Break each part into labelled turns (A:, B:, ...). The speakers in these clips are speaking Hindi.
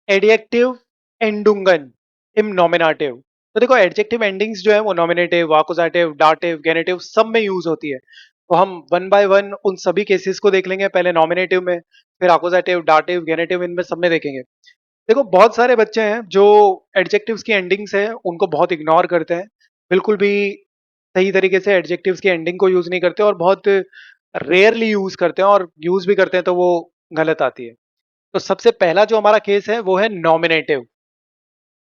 A: एडजेक्टिव एंडुंगन इम नॉमिनेटिव। तो देखो एडजेक्टिव एंडिंग्स जो है वो नॉमिनेटिव, आकुजाटिव, डाटिव, गेनेटिव सब में यूज होती है। तो हम वन बाय वन उन सभी केसेस को देख लेंगे, पहले नॉमिनेटिव में, फिर आकुजाटिव, डाटिव, गेनेटिव, इनमें सब में देखेंगे। देखो बहुत सारे बच्चे हैं जो एडजेक्टिव्स की एंडिंग्स है उनको बहुत इग्नोर करते हैं, बिल्कुल भी सही तरीके से एडजेक्टिव्स की एंडिंग को यूज नहीं करते और बहुत रेयरली यूज करते हैं, और यूज भी करते हैं तो वो गलत आती है। तो सबसे पहला जो हमारा केस है वो है नॉमिनेटिव।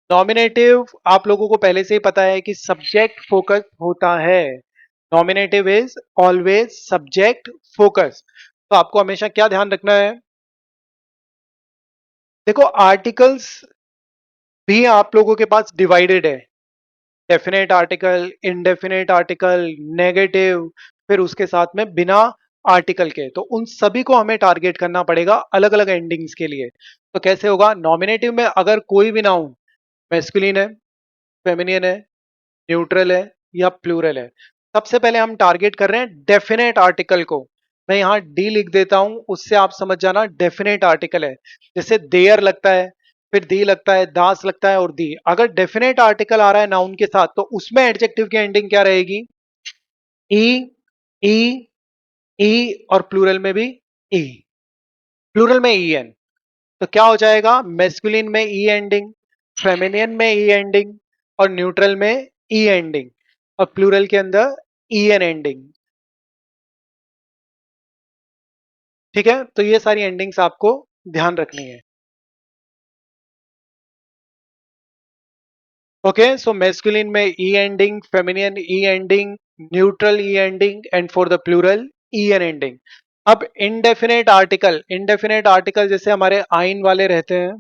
A: नॉमिनेटिव आप लोगों को पहले से ही पता है कि सब्जेक्ट फोकस होता है। Nominative is always subject focus. तो आपको हमेशा क्या ध्यान रखना है, देखो आर्टिकल्स भी आप लोगों के पास डिवाइडेड है, definite article, indefinite article, negative, फिर उसके साथ में बिना आर्टिकल के। तो उन सभी को हमें टारगेट करना पड़ेगा अलग अलग एंडिंग्स के लिए। तो कैसे होगा, नॉमिनेटिव में अगर कोई भी नाउन मैस्कुलिन है, फेमिनियन है, न्यूट्रल है या प्लूरल है, सबसे पहले हम टारगेट कर रहे हैं डेफिनेट आर्टिकल को। मैं यहाँ डी लिख देता हूं, उससे आप समझ जाना डेफिनेट आर्टिकल है। जैसे देयर लगता है, फिर दी लगता है, दास लगता है और दी। अगर डेफिनेट आर्टिकल आ रहा है नाउन के साथ तो उसमें एडजेक्टिव की एंडिंग क्या रहेगी, ई, ई, ई, और प्लूरल में भी ई, प्लूरल में ई एन। तो क्या हो जाएगा, मेस्कुलिन में ई एंडिंग, फेमिनियन में ई एंडिंग, और न्यूट्रल में ई एंडिंग, और प्लूरल के अंदर ई एन एंडिंग। ठीक है, तो ये सारी एंडिंग्स आपको ध्यान रखनी है। ओके, सो मेस्कुलिन में E ending, feminine E ending, neutral E ending, and for the plural E N ending. अब इनडेफिनेट आर्टिकल, इनडेफिनेट आर्टिकल जैसे हमारे आइन वाले रहते हैं,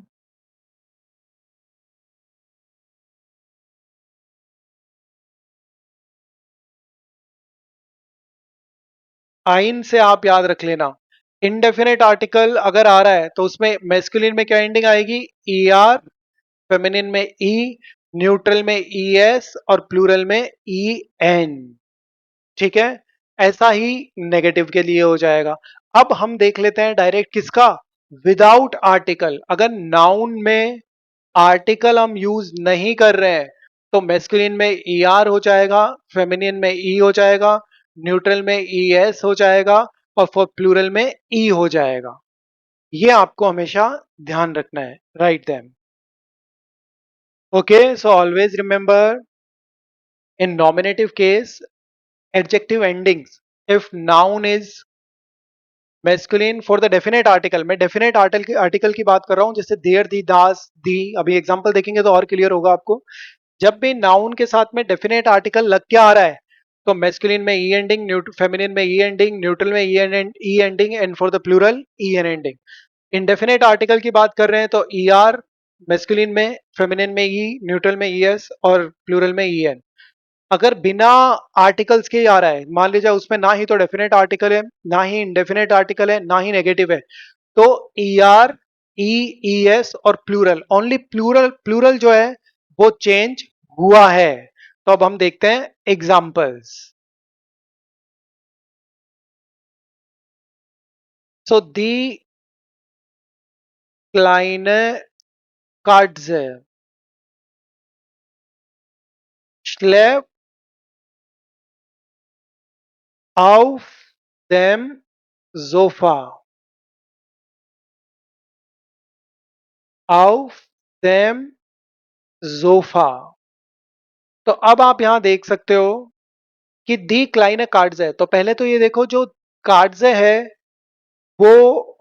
A: आइन से आप याद रख लेना, इनडेफिनेट आर्टिकल अगर आ रहा है तो उसमें मेस्कुलिन में क्या एंडिंग आएगी, ई आर, फेमिनिन में ई, न्यूट्रल में ई एस, और प्लूरल में ई एन। ठीक है, ऐसा ही नेगेटिव के लिए हो जाएगा। अब हम देख लेते हैं डायरेक्ट किसका, विदाउट आर्टिकल। अगर नाउन में आर्टिकल हम यूज नहीं कर रहे हैं तो मेस्कुलिन में ई आर हो जाएगा, फेमिनियन में ई हो जाएगा, न्यूट्रल में ई एस हो जाएगा, और फॉर प्लूरल में ई हो जाएगा। ये आपको हमेशा ध्यान रखना है, write them. Okay, so always remember, in nominative case adjective endings, if noun is masculine for the definite article, मैं डेफिनेट आर्टिकल की बात कर रहा हूं, जैसे देयर, दी, दास, दी। अभी एग्जांपल देखेंगे तो और क्लियर होगा आपको। जब भी नाउन के साथ में डेफिनेट आर्टिकल लग के आ रहा है तो मैस्कुलिन में ई एंडिंग, फेमिनिन में ई एंडिंग, न्यूट्रल में E ending, and for the plural E N ending. Indefinite article की बात कर रहे हैं तो ई आर, मैस्कुलिन में, फेमिनिन में ई, न्यूट्रल में ई एस, और प्लूरल में ई एन। अगर बिना आर्टिकल्स के आ रहा है, मान लीजिए उसमें ना ही तो डेफिनेट आर्टिकल है, ना ही इंडेफिनेट आर्टिकल है, ना ही नेगेटिव है, तो E R, E, E S और प्लूरल, ओनली प्लूरल, प्लूरल जो है वो चेंज हुआ है। तो अब हम देखते हैं एग्जाम्पल्स। सो दी kleine Katze schläft auf dem Sofa, auf dem Sofa। तो अब आप यहां देख सकते हो कि दी क्लाइन कार्ड्स है। तो पहले तो ये देखो, जो कार्ड्स है वो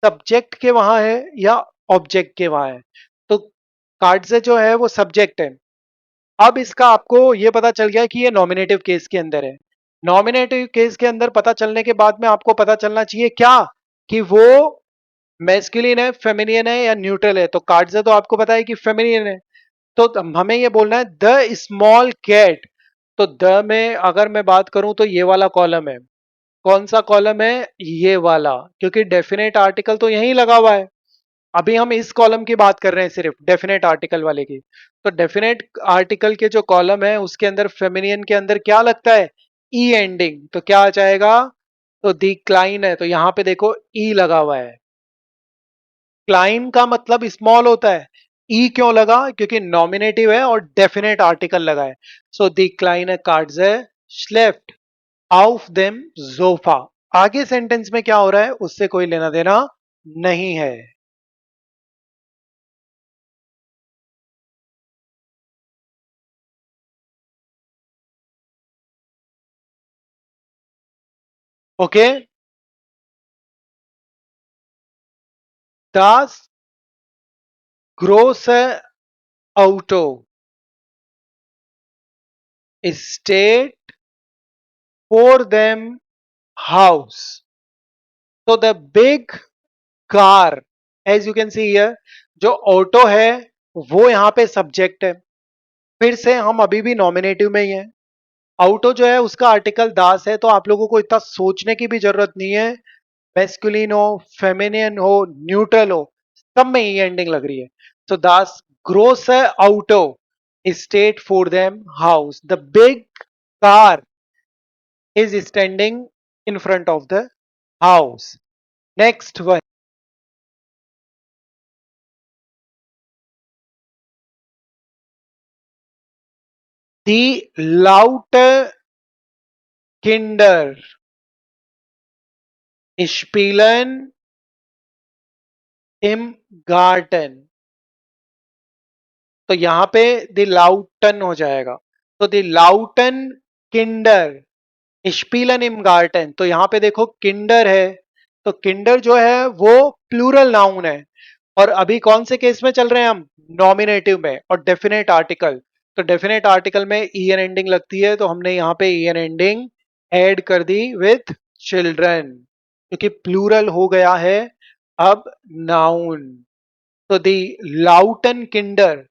A: सब्जेक्ट के वहां है या ऑब्जेक्ट के वहां है। तो कार्ड्स जो है वो सब्जेक्ट है। अब इसका आपको ये पता चल गया कि ये नॉमिनेटिव केस के अंदर है। नॉमिनेटिव केस के अंदर पता चलने के बाद में आपको पता चलना चाहिए क्या, कि वो मैस्कुलिन है, फेमिनियन है या न्यूट्रल है। तो कार्ड्स तो आपको पता है कि फेमिनियन है। तो हमें ये बोलना है द स्मॉल कैट। तो द में अगर मैं बात करूं तो ये वाला कॉलम है। कौन सा कॉलम है, ये वाला, क्योंकि डेफिनेट आर्टिकल तो यहीं लगा हुआ है। अभी हम इस कॉलम की बात कर रहे हैं, सिर्फ डेफिनेट आर्टिकल वाले की। तो डेफिनेट आर्टिकल के जो कॉलम है उसके अंदर फेमिनियन के अंदर क्या लगता है, ई एंडिंग। तो क्या आ जाएगा, तो दी क्लाइन है तो यहां पे देखो ई लगा हुआ है। क्लाइन का मतलब स्मॉल होता है। ई क्यों लगा? क्योंकि नॉमिनेटिव है और डेफिनेट आर्टिकल लगा है। सो दी क्लाइनर कार्ड्स स्लेफ्ट auf dem Sofa। आगे सेंटेंस में क्या हो रहा है उससे कोई लेना देना नहीं है। Okay. Das große Auto steht for them house। So the big car, as you can see here, जो ऑटो है वो यहाँ पे सब्जेक्ट है। फिर से हम अभी भी नॉमिनेटिव में ही है। ऑटो जो है उसका आर्टिकल दास है, तो आप लोगों को इतना सोचने की भी जरूरत नहीं है। मैस्कुलिन हो, फेमिनियन हो, न्यूट्रल हो, सब में ई एंडिंग लग रही है। तो दास ग्रोस आउटो स्टेट फॉर देम हाउस। The big car is standing in front of the house. Next one, दी लाउट किंडर स्पीलन इम गार्टन। तो यहां पे द लाउटन हो जाएगा। तो द लाउटन किंडर स्पीलन इम गार्टन। तो यहां पे देखो किंडर है, तो किंडर जो है वो प्लूरल नाउन है। और अभी कौन से केस में चल रहे हैं हम? नॉमिनेटिव में। और डेफिनेट आर्टिकल, तो डेफिनेट आर्टिकल में ई एन एंडिंग लगती है, तो हमने यहाँ पे ई एन एंडिंग ऐड कर दी विथ चिल्ड्रन, क्योंकि प्लूरल हो गया है अब नाउन। तो दी लाउटन किंडर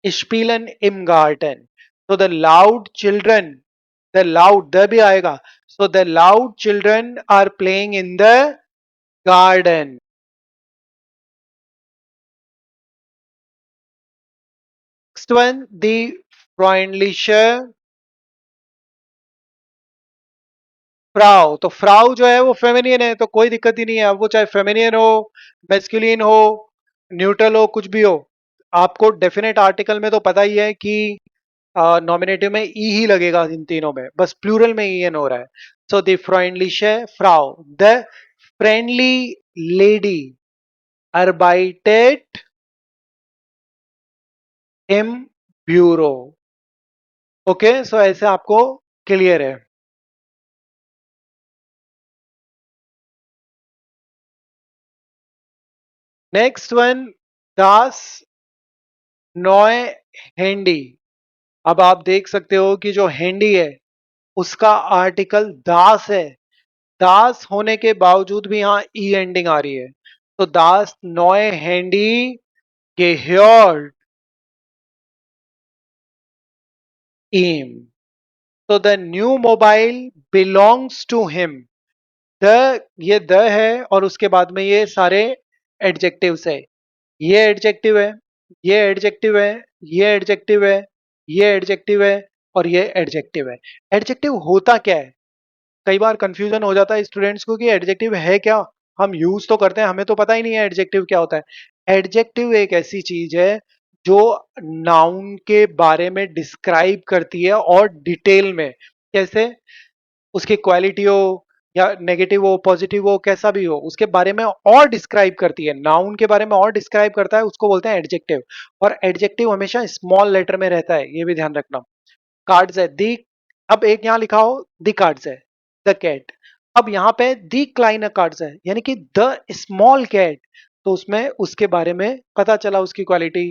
A: स्पीलन इम गार्टन। तो the loud children, the loud the भी आएगा। So the loud children are playing in the garden. Next one, द फ्रॉइनलिशर फ्राउ। तो फ्राउ जो है वो फेमिनियन है, तो कोई दिक्कत ही नहीं है। अब वो चाहे फेमिनियन हो, मेस्कुलिन हो, न्यूट्रल हो, कुछ भी हो। आपको डेफिनेट आर्टिकल में तो पता ही है कि नॉमिनेटिव में ई ही लगेगा इन तीनों में, बस प्लूरल में ई एन हो रहा है। सो द फ्रॉइनलिशर फ्राउ, the friendly lady arbeitet im Büro। Okay, so ऐसे आपको क्लियर है। नेक्स्ट वन, दास नॉय हैंडी। अब आप देख सकते हो कि जो हैंडी है उसका आर्टिकल दास है। दास होने के बावजूद भी यहाँ ई एंडिंग आ रही है। तो दास नॉय हैंडी gehört ihm। तो the new mobile belongs to him. The, ये द है और उसके बाद में ये सारे एडजेक्टिव्स है। ये एडजेक्टिव है, ये एडजेक्टिव है, ये एडजेक्टिव है, ये एडजेक्टिव है, और ये एडजेक्टिव है। एडजेक्टिव होता क्या है? कई बार कंफ्यूजन हो जाता है स्टूडेंट्स को कि एडजेक्टिव है क्या। हम यूज तो करते हैं, हमें तो पता ही नहीं है एडजेक्टिव क्या होता है। एडजेक्टिव एक ऐसी चीज है जो नाउन के बारे में डिस्क्राइब करती है और डिटेल में। कैसे? उसकी क्वालिटी हो या नेगेटिव हो, पॉजिटिव हो, कैसा भी हो, उसके बारे में और डिस्क्राइब करती है। नाउन के बारे में और डिस्क्राइब करता है, उसको बोलते हैं एडजेक्टिव। और एडजेक्टिव हमेशा स्मॉल लेटर में रहता है, ये भी ध्यान रखना। कार्ड्स है दी, अब एक यहां लिखा हो दी कार्ड्स है, द कैट। अब यहाँ पे दी क्लाइनर कार्ड्स है, यानी कि द स्मॉल कैट। तो उसमें उसके बारे में पता चला, उसकी क्वालिटी।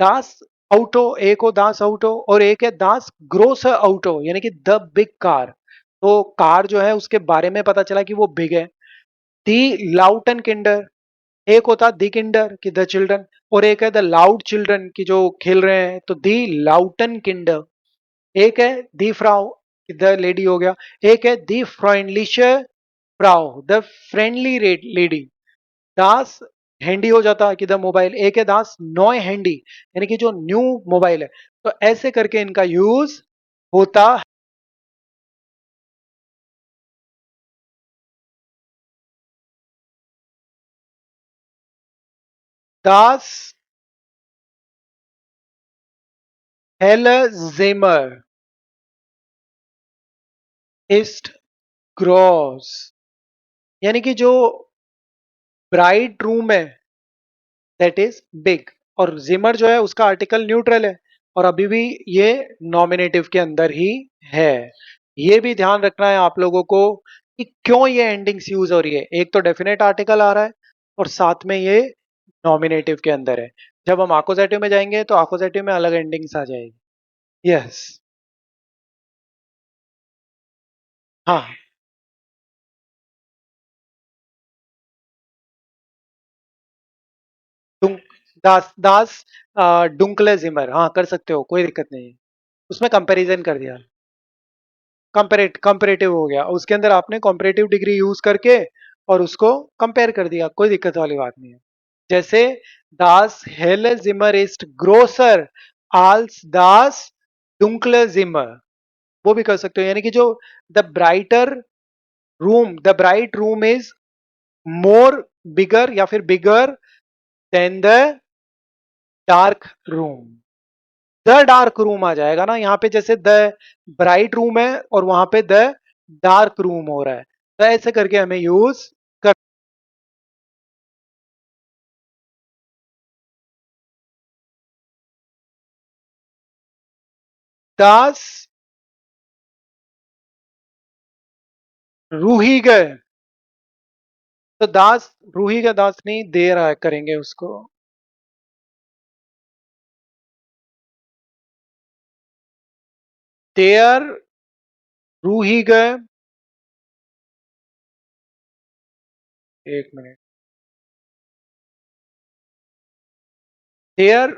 A: दास ऑटो, एक हो दास ऑटो और एक है दास ग्रोस ऑटो, यानी कि द बिग कार। तो कार जो है उसके बारे में पता चला कि वो बिग है। दी लाउटन किंडर, एक होता दी किंडर की द चिल्ड्रन, और एक है द लाउड चिल्ड्रन की जो खेल रहे हैं, तो दी लाउटन किंडर। एक है दी फ्राउ, द लेडी हो गया। एक है दी फ्रॉइनलिशर फ्राउ, द फ्रेंडली लेडी। दास हैंडी हो जाता कि द मोबाइल। एक है दास नॉय हैंडी, यानी कि जो न्यू मोबाइल है। तो ऐसे करके इनका यूज होता Das helle Zimmer ist groß, यानी कि जो ब्राइट रूम है दैट इज बिग, और जिमर जो है उसका आर्टिकल न्यूट्रल है, और अभी भी ये नॉमिनेटिव के अंदर ही है। ये भी ध्यान रखना है आप लोगों को कि क्यों ये एंडिंग्स यूज हो रही है। एक तो डेफिनेट आर्टिकल आ रहा है और साथ में ये नॉमिनेटिव के अंदर है। जब हम आकोजेटिव में जाएंगे तो आकोजेटिव में अलग एंडिंग्स आ जाएगी। यस। हाँ। डुंक दास दास डुंकले जिमर, हाँ कर सकते हो, कोई दिक्कत नहीं है। उसमें कंपैरिजन कर दिया, कंपेरेटिव हो गया, उसके अंदर आपने कंपेरेटिव डिग्री यूज करके और उसको कंपेयर कर दिया, कोई दिक्कत वाली बात नहीं है। जैसे दास हेले जिमर इस्ट ग्रोसर आल्स दास डुंकले जिमर, वो भी कर सकते हो, यानी कि जो the bright room is more bigger या फिर bigger than the dark room. The dark room आ जाएगा ना यहाँ पे, जैसे द ब्राइट रूम है और वहां पे द डार्क रूम हो रहा है, तो ऐसे करके हमें यूज कर। दास रूही गए, तो दास रूही का दास नहीं दे रहा है, करेंगे उसको देयर रूही गए। एक मिनट। देयर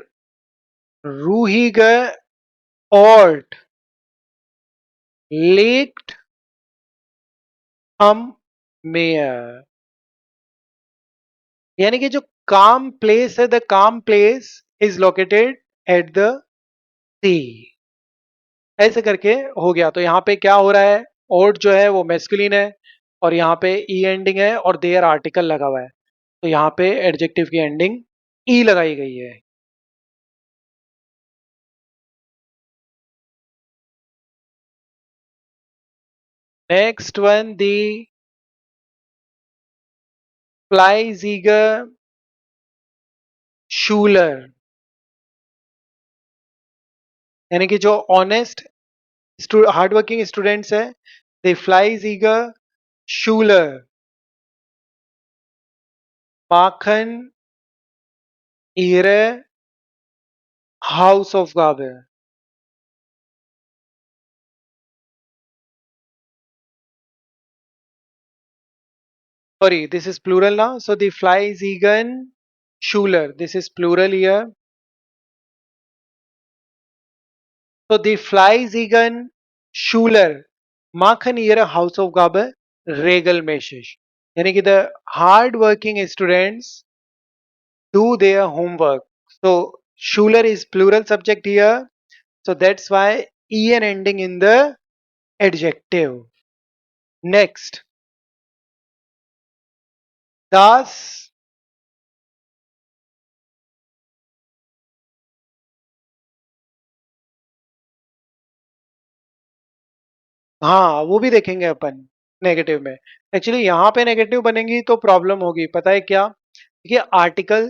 A: रूही गए ऑल्ट लेक्ड हम मेयर, यानी कि जो काम प्लेस है, the calm place is located at the sea, ऐसे करके हो गया। तो यहाँ पे क्या हो रहा है, ओट जो है वो मेस्कुलिन है और यहाँ पे ई एंडिंग है और देयर आर्टिकल लगा हुआ है, तो यहाँ पे एडजेक्टिव की एंडिंग ई लगाई गई है। नेक्स्ट वन, दी फ्लाइजीगर शूलर, यानी कि जो ऑनेस्ट हार्ड वर्किंग स्टूडेंट्स है, दे फ्लाइजीगर शूलर machen ihre Hausaufgabe। Sorry, this is plural now. So the Fleizigen Schuler. This is plural here. So die fleißigen Schüler machen ihre Hausaufgabe regelmäßig. यानी कि the hard working students do their homework. So Schüler is plural subject here. So that's why en ending in the adjective. Next, das हाँ वो भी देखेंगे अपन नेगेटिव में। एक्चुअली यहाँ पे नेगेटिव बनेंगी तो प्रॉब्लम होगी, पता है क्या, ये आर्टिकल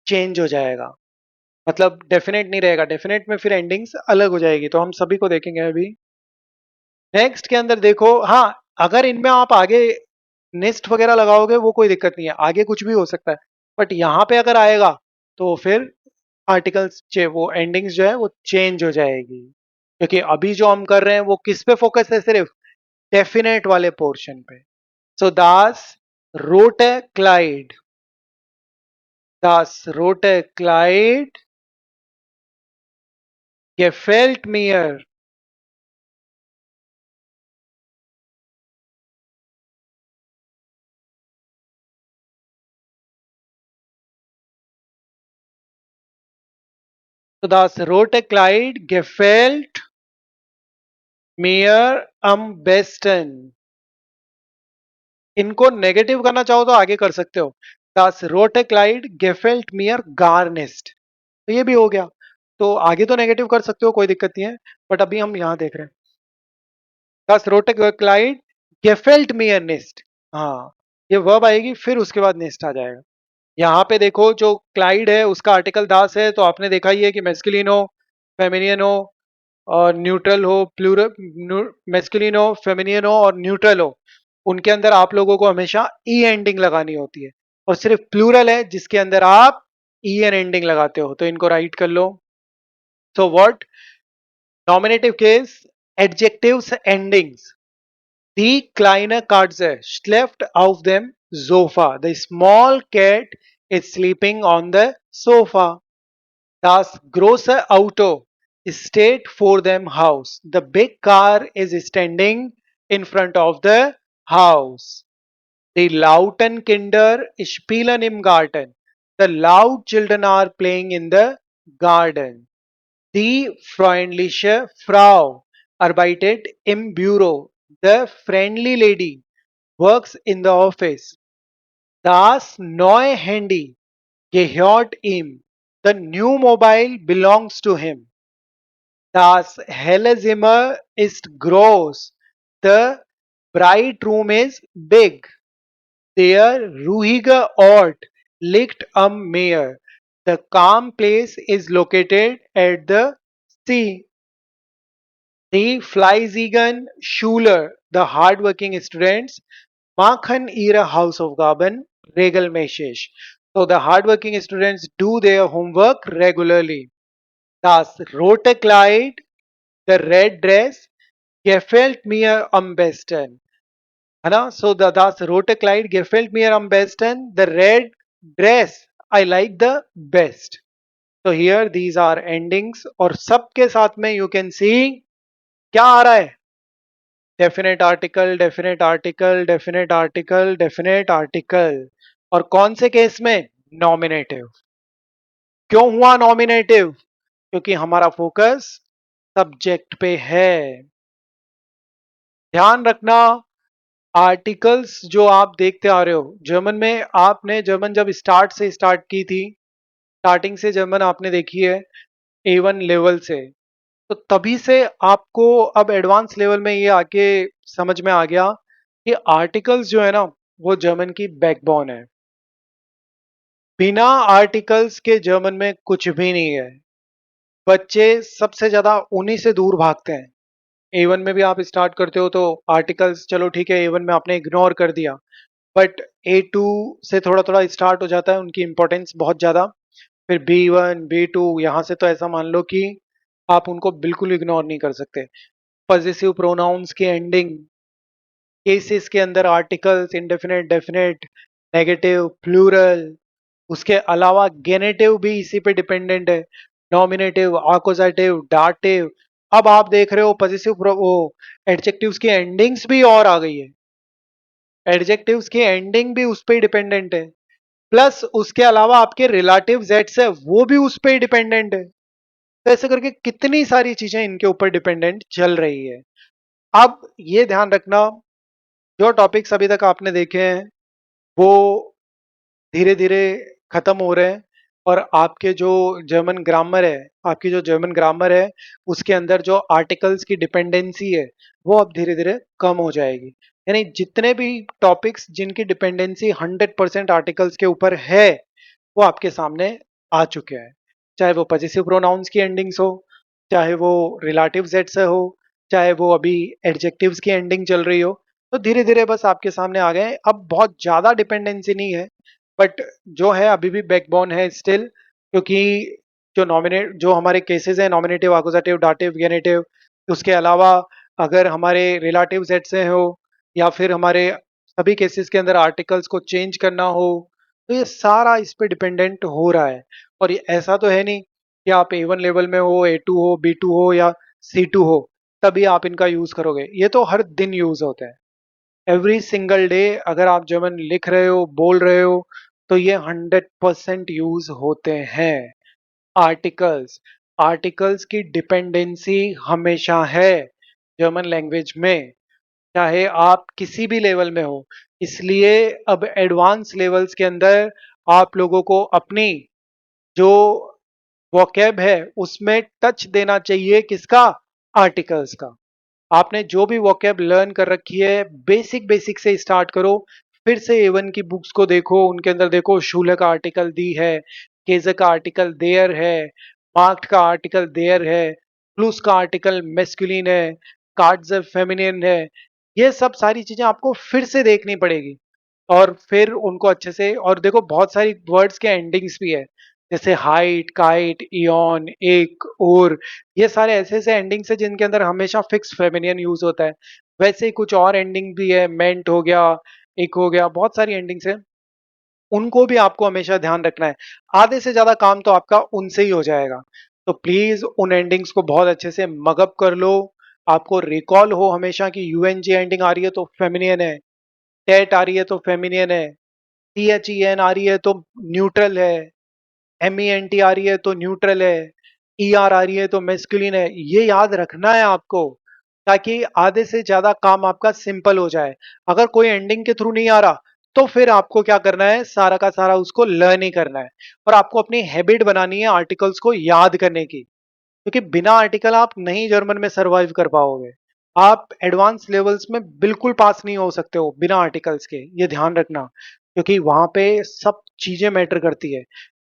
A: चेंज हो जाएगा, मतलब डेफिनेट नहीं रहेगा, डेफिनेट में फिर एंडिंग्स अलग हो जाएगी, तो हम सभी को देखेंगे अभी। नेक्स्ट के अंदर देखो, हाँ अगर इनमें आप आगे नेक्स्ट वगैरह लगाओगे वो कोई दिक्कत नहीं है, आगे कुछ भी हो सकता है, बट यहाँ पे अगर आएगा तो फिर आर्टिकल्स वो एंडिंग्स जो है वो चेंज हो जाएगी, क्योंकि अभी जो हम कर रहे हैं वो किस पे फोकस है, सिर्फ डेफिनेट वाले पोर्शन पे। सो दास रोटे Clyde, Das Rote Clyde gefällt mir, so das rote Kleid gefällt mir am besten। इनको नेगेटिव करना चाहो तो आगे कर सकते हो, Das rote Kleid gefällt mir gar nicht। तो ये भी हो गया। तो आगे तो नेगेटिव कर सकते हो, कोई दिक्कत नहीं है, बट अभी हम यहाँ देख रहे हैं। Das rote Kleid gefällt mir nicht। हाँ, ये वर्ब आएगी फिर उसके बाद नेस्ट आ जाएगा। यहाँ पे देखो जो क्लाइड है उसका आर्टिकल दास है, तो आपने देखा ही है कि मेस्कुलिन हो, फेमिनियन हो और न्यूट्रल हो, प्लूरल मेस्कुलिन हो, फेमिनियन हो और न्यूट्रल हो, उनके अंदर आप लोगों को हमेशा ई एंडिंग लगानी होती है। और सिर्फ प्लूरल है जिसके अंदर आप ई एन एंडिंग लगाते हो, तो इनको राइट कर लो। So what nominative case adjectives endings Die kleine Katze schläft auf dem Sofa. The small cat is sleeping on the sofa. Das große Auto steht vor dem Haus. The big car is standing in front of the house. Die lauten Kinder spielen im Garten. The loud children are playing in the garden. Die freundliche Frau arbeitet im Büro. The friendly lady works in the office. Das neue Handy gehört ihm. The new mobile belongs to him. Das helle Zimmer ist groß. The bright room is big. Der ruhige Ort liegt am Meer. The calm place is located at the sea. Die fleißigen Schüler, the hardworking students, machen ihre Hausaufgaben regelmäßig. So the hardworking students do their homework regularly. Das rote Kleid, the red dress, gefällt mir am besten. है ना? So das rote Kleid gefällt mir am besten. The red dress I like the best. So here these are endings और सबके साथ में you can see क्या आ रहा है? Definite article, definite article, definite article, definite article. और कौन से केस में? नॉमिनेटिव। क्यों हुआ नॉमिनेटिव? क्योंकि हमारा फोकस सब्जेक्ट पे है। ध्यान रखना, आर्टिकल्स जो आप देखते आ रहे हो जर्मन में, आपने जर्मन जब स्टार्ट की थी, स्टार्टिंग से जर्मन आपने देखी है A1 लेवल से, तो तभी से आपको अब एडवांस लेवल में ये आके समझ में आ गया कि आर्टिकल्स जो है ना वो जर्मन की बैकबोन है। बिना आर्टिकल्स के जर्मन में कुछ भी नहीं है। बच्चे सबसे ज्यादा उन्हीं से दूर भागते हैं। A1 में भी आप स्टार्ट करते हो तो आर्टिकल्स चलो ठीक है A1 में आपने इग्नोर कर दिया, बट A2 से थोड़ा थोड़ा स्टार्ट हो जाता है उनकी इंपॉर्टेंस बहुत ज्यादा। फिर B1 B2 यहाँ से तो ऐसा मान लो कि आप उनको बिल्कुल इग्नोर नहीं कर सकते। पॉजेसिव प्रोनाउंस की एंडिंग केसेस के अंदर articles indefinite, definite, negative, plural, उसके अलावा गेनेटिव भी इसी पे डिपेंडेंट है। Nominative, accusative, dative. अब आप देख रहे हो पॉजेसिव वो एडजेक्टिव्स की एंडिंग्स भी और आ गई है। एडजेक्टिव्स की एंडिंग भी उस पर डिपेंडेंट है, प्लस उसके अलावा आपके रिलेटिव जेट्स है वो भी उस पर डिपेंडेंट है। तो ऐसे करके कितनी सारी चीजें इनके ऊपर डिपेंडेंट चल रही है। अब ये ध्यान रखना, जो टॉपिक्स अभी तक आपने देखे हैं वो धीरे धीरे खत्म हो रहे हैं, और आपके जो जर्मन ग्रामर है, आपकी जो जर्मन ग्रामर है उसके अंदर जो आर्टिकल्स की डिपेंडेंसी है वो अब धीरे धीरे कम हो जाएगी। यानी जितने भी टॉपिक्स जिनकी डिपेंडेंसी 100% आर्टिकल्स के ऊपर है वो आपके सामने आ चुके हैं। चाहे वो पॉजेसिव प्रोनाउंस की एंडिंग्स हो, चाहे वो रिलेटिव जेड से हो, चाहे वो अभी एडजेक्टिव्स की एंडिंग चल रही हो, तो धीरे धीरे बस आपके सामने आ गए। अब बहुत ज्यादा डिपेंडेंसी नहीं है, बट जो है अभी भी बैकबोन है स्टिल, क्योंकि जो हमारे केसेस हैं नॉमिनेटिव, अकुजेटिव, डाटिव, गेनेटिव, उसके अलावा अगर हमारे रिलेटिव जेड से हो या फिर हमारे सभी केसेस के अंदर आर्टिकल्स को चेंज करना हो, तो ये सारा इस पे डिपेंडेंट हो रहा है। और ये ऐसा तो है नहीं कि आप A1 लेवल में हो, A2 हो, B2 हो या C2 हो तभी आप इनका यूज करोगे। ये तो हर दिन यूज होते हैं, एवरी सिंगल डे। अगर आप जर्मन लिख रहे हो, बोल रहे हो, तो ये 100% यूज होते हैं। आर्टिकल्स, आर्टिकल्स की डिपेंडेंसी हमेशा है जर्मन लैंग्वेज में, चाहे आप किसी भी लेवल में हो। इसलिए अब एडवांस लेवल्स के अंदर आप लोगों को अपनी जो वोकैब है उसमें टच देना चाहिए, किसका? आर्टिकल्स का। आपने जो भी वोकैब लर्न कर रखी है, बेसिक बेसिक से स्टार्ट करो। फिर से एवन की बुक्स को देखो, उनके अंदर देखो शूल का आर्टिकल दी है, केज का आर्टिकल देयर है, मार्क्ड का आर्टिकल देयर है, प्लूस का आर्टिकल मेस्कुलिन है, कार्ड्स फेमिनिन है। ये सब सारी चीजें आपको फिर से देखनी पड़ेगी, और फिर उनको अच्छे से। और देखो बहुत सारी वर्ड्स के एंडिंग्स भी है, जैसे हाइट, काइट, इयन, एक, और, ये सारे ऐसे ऐसे एंडिंग्स है जिनके अंदर हमेशा फिक्स फेमिनियन यूज होता है। वैसे ही कुछ और एंडिंग भी है, मेंट हो गया, एक हो गया, बहुत सारी एंडिंग्स है, उनको भी आपको हमेशा ध्यान रखना है। आधे से ज्यादा काम तो आपका उनसे ही हो जाएगा। तो प्लीज उन एंडिंग्स को बहुत अच्छे से मगअप कर लो। आपको रिकॉल हो हमेशा कि यूएनजी एंडिंग आ रही है तो फेमिनियन है, टेट आ रही है तो फेमिनियन है, THEN आ रही है तो न्यूट्रल है, MENT आ रही है तो न्यूट्रल है, ER आ रही है तो मेस्कुलिन है। ये याद रखना है आपको, ताकि आधे से ज्यादा काम आपका सिंपल हो जाए। अगर कोई एंडिंग के थ्रू नहीं आ रहा, तो फिर आपको क्या करना है, सारा का सारा उसको लर्न ही करना है। और आपको अपनी हैबिट बनानी है आर्टिकल्स को याद करने की, क्योंकि बिना आर्टिकल आप नहीं जर्मन में सरवाइव कर पाओगे। आप एडवांस लेवल्स में बिल्कुल पास नहीं हो सकते हो बिना आर्टिकल्स के, ये ध्यान रखना, क्योंकि वहां पे सब चीजें मैटर करती है।